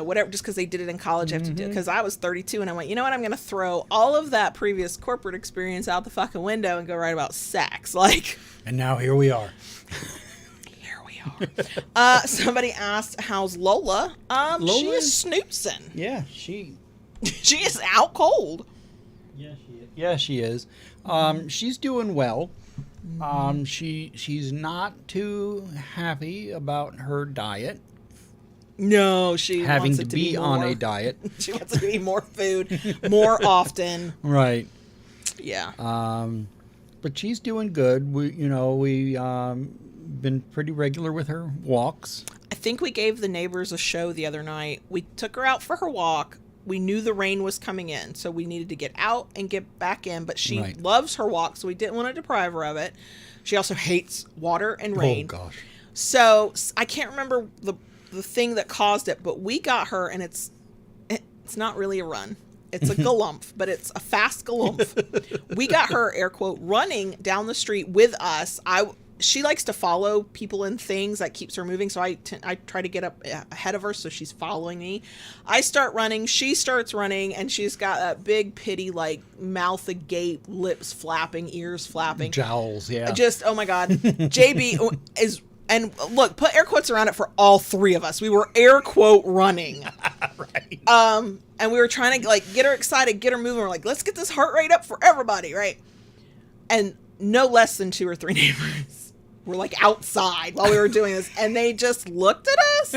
whatever, just because they did it in college. I have to do, because I was 32 and I went, you know what, I'm going to throw all of that previous corporate experience out the fucking window and go write about sex. And now here we are. Somebody asked, how's Lola? Lola she is snoozing. Yeah, she is out cold. Yeah, she is. She's doing well. She's not too happy about her diet. No, she having wants to it to be more, on a diet. She wants to eat more food more often. Right. Yeah. But she's doing good. We been pretty regular with her walks. I think we gave the neighbors a show the other night. We took her out for her walk. we knew the rain was coming in, so we needed to get out and get back in, but she Right. loves her walk, so we didn't want to deprive her of it. She also hates water and rain. Oh gosh. So I can't remember the thing that caused it, but we got her, and it's not really a run. It's a galumph, but it's a fast galumph. We got her, air quote, running down the street with us. She likes to follow people and things. That keeps her moving, so I try to get up ahead of her, so she's following me. I start running, she starts running, and she's got that big pity, like, mouth agape, lips flapping, ears flapping. Jowls, yeah. Just, oh my God. JB is... And look, put air quotes around it for all three of us. We were air quote running. Right. And we were trying to, like, get her excited, get her moving. We're like, let's get this heart rate up for everybody, right? And no less than 2 or 3 neighbors were, like, outside while we were doing this. And they just looked at us.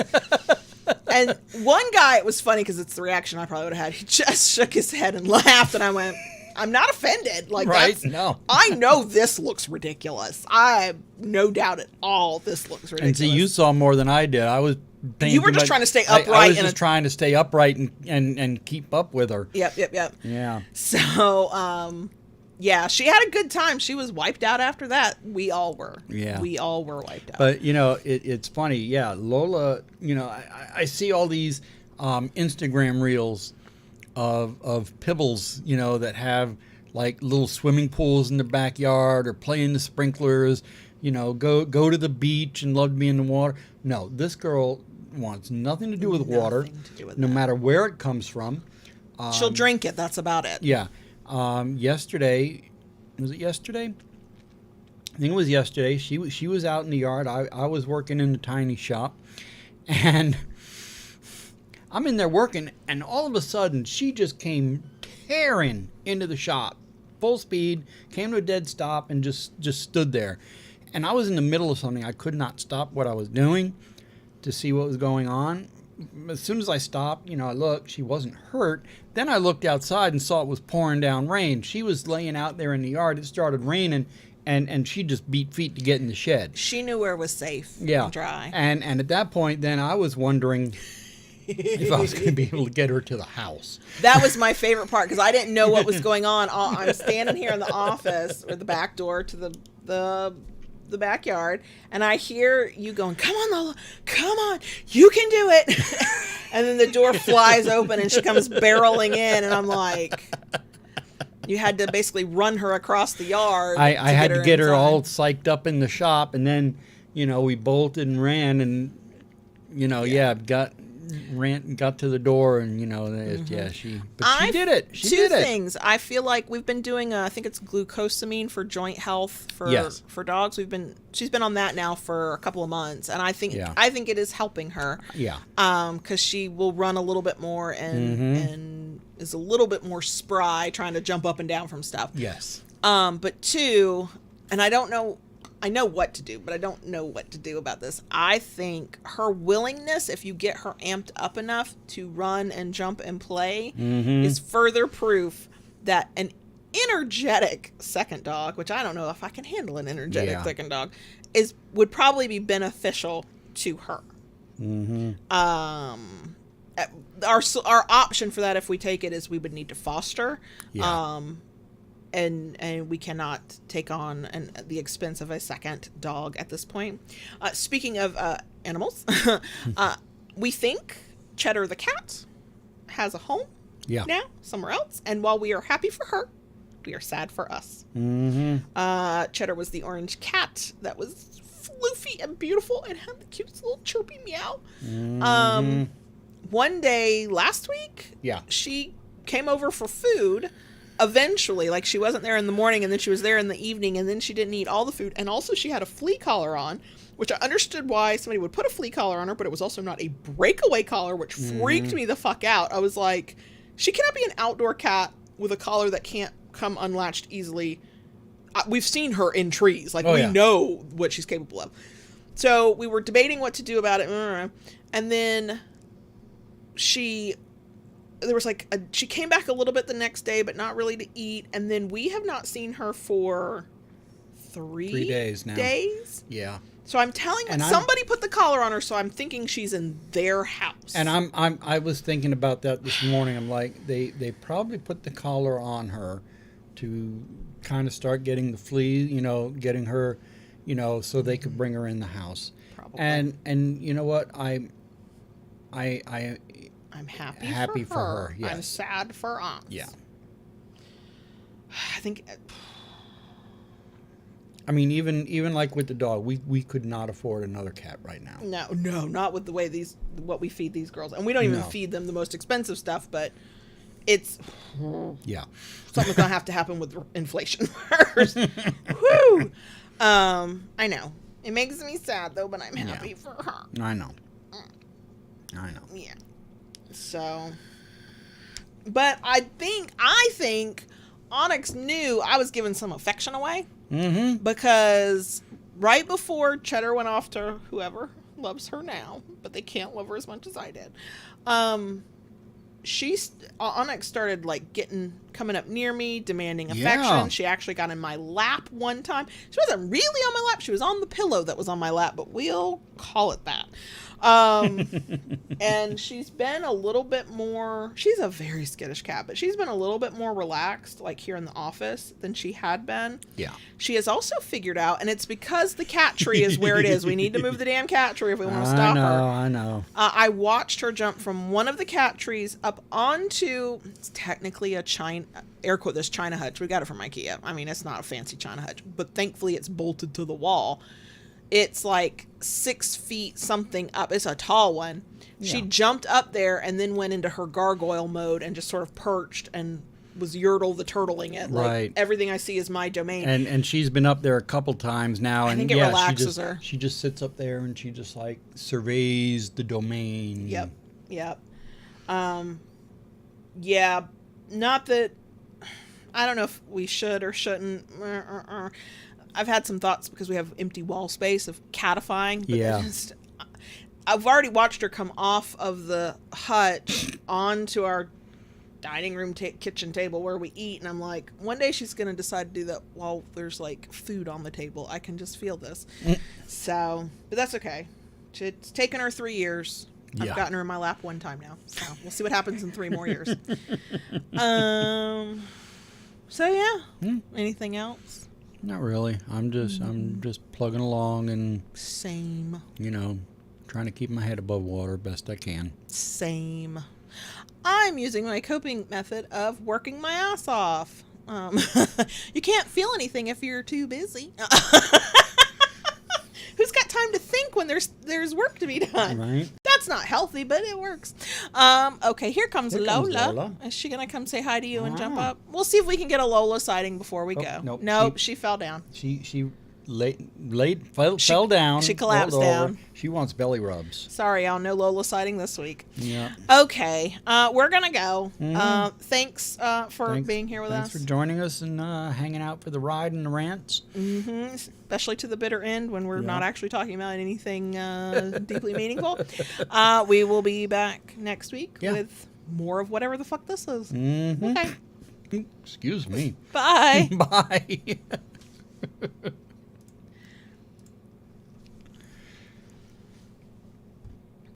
And one guy, it was funny because it's the reaction I probably would have had. He just shook his head and laughed. And I went... I'm not offended. Like, right? No. I know this looks ridiculous. I have no doubt at all this looks ridiculous. And see, you saw more than I did. I was paying You were just trying to stay upright. I was just trying to stay upright and keep up with her. Yep. Yeah. So, yeah, she had a good time. She was wiped out after that. We all were. Yeah. We all were wiped out. But, it's funny. Yeah, Lola, I see all these Instagram reels of pibbles, that have like little swimming pools in the backyard or play in the sprinklers, go to the beach and love to be in the water. No, this girl wants nothing to do with water, no matter where it comes from. She'll drink it. That's about it. Yeah. Yesterday, was it yesterday? I think it was yesterday. She was out in the yard. I was working in the tiny shop, and I'm in there working, and all of a sudden, she just came tearing into the shop, full speed, came to a dead stop, and just stood there. And I was in the middle of something. I could not stop what I was doing to see what was going on. As soon as I stopped, I looked. She wasn't hurt. Then I looked outside and saw it was pouring down rain. She was laying out there in the yard. It started raining, and she just beat feet to get in the shed. She knew where it was safe and dry. And at that point, then I was wondering... if I was going to be able to get her to the house. That was my favorite part because I didn't know what was going on. I'm standing here in the office or the back door to the backyard, and I hear you going, "Come on, Lola, come on, you can do it." And then the door flies open and she comes barreling in, and I'm like, you had to basically run her across the yard. I had to get her inside. all psyched up in the shop, and then we bolted and ran, and got to the door, and she did it. She did it. 2 things. I feel like we've been doing I think it's glucosamine for joint health for dogs. She's been on that now for a couple of months, and I think it is helping her. Yeah. Because she will run a little bit more and is a little bit more spry trying to jump up and down from stuff. Yes. But 2, and I know what to do, but I don't know what to do about this. I think her willingness, if you get her amped up enough to run and jump and play, is further proof that an energetic second dog, which I don't know if I can handle an energetic second dog, would probably be beneficial to her. Our option for that, if we take it, is we would need to foster. Yeah. And we cannot take on the expense of a second dog at this point. Speaking of animals, we think Cheddar the cat has a home now somewhere else. And while we are happy for her, we are sad for us. Cheddar was the orange cat that was floofy and beautiful and had the cutest little chirpy meow. One day last week, she came over for food. Eventually, like, she wasn't there in the morning, and then she was there in the evening, and then she didn't eat all the food, and also she had a flea collar on, which I understood why somebody would put a flea collar on her, but it was also not a breakaway collar, which freaked me the fuck out. I was like, she cannot be an outdoor cat with a collar that can't come unlatched easily. We've seen her in trees. Like, we know what she's capable of. So we were debating what to do about it, and then she came back a little bit the next day, but not really to eat. And then we have not seen her for 3 days now. Days? Yeah. So I'm telling you, somebody put the collar on her, so I'm thinking she's in their house. And I was thinking about that this morning. I'm like, they probably put the collar on her to kind of start getting the flea, getting her, so they could bring her in the house. Probably. And you know what? I'm happy for her. Yes. I'm sad for us. Yeah. I think. I mean, even like with the dog, we could not afford another cat right now. No, not with the way what we feed these girls, and we don't even feed them the most expensive stuff. But it's something's gonna have to happen with inflation first. Whew. I know it makes me sad though, but I'm happy for her. I know. Yeah. So, but I think Onyx knew I was giving some affection away. Mm-hmm. Because right before Cheddar went off to whoever loves her now, but they can't love her as much as I did, Onyx started like coming up near me, demanding affection. Yeah. She actually got in my lap one time. She wasn't really on my lap. She was on the pillow that was on my lap, but we'll call it that. And she's been a little bit more, she's a very skittish cat, but she's been a little bit more relaxed, like here in the office, than she had been. Yeah. She has also figured out, and it's because the cat tree is where it is. We need to move the damn cat tree if we want to stop her. I know. I watched her jump from one of the cat trees up onto, it's technically a air quote this China hutch. We got it from IKEA. I mean, it's not a fancy China hutch, but thankfully it's bolted to the wall. It's like 6 feet something up. It's a tall one. Yeah. She jumped up there and then went into her gargoyle mode and just sort of perched and was Yertle the turtling it. Right. Like, everything I see is my domain. And she's been up there a couple times now. I think it relaxes her. She just sits up there and she just like surveys the domain. Yep. Yeah. Not that, I don't know if we should or shouldn't. I've had some thoughts because we have empty wall space of catifying. But I've already watched her come off of the hutch onto our dining room kitchen table where we eat, and I'm like, one day she's going to decide to do that while there's like food on the table. I can just feel this. So, but that's okay. It's taken her 3 years. I've gotten her in my lap one time now. So we'll see what happens in 3 more years. So yeah. Anything else? Not really. I'm just plugging along and same. Trying to keep my head above water best I can. Same. I'm using my coping method of working my ass off. You can't feel anything if you're too busy. Who's got time to think when there's work to be done? Right. That's not healthy, but it works. Okay, here comes Lola. Is she gonna come say hi to you and jump up? We'll see if we can get a Lola sighting before we go. Nope. She fell down. She fell down. She collapsed down. She wants belly rubs. Sorry, y'all. No Lola sighting this week. Yeah. Okay. We're gonna go. Thanks for being here with us. Thanks for joining us and hanging out for the ride and the rants. Especially to the bitter end when we're not actually talking about anything deeply meaningful. We will be back next week with more of whatever the fuck this is. Okay. Excuse me. Bye. Bye.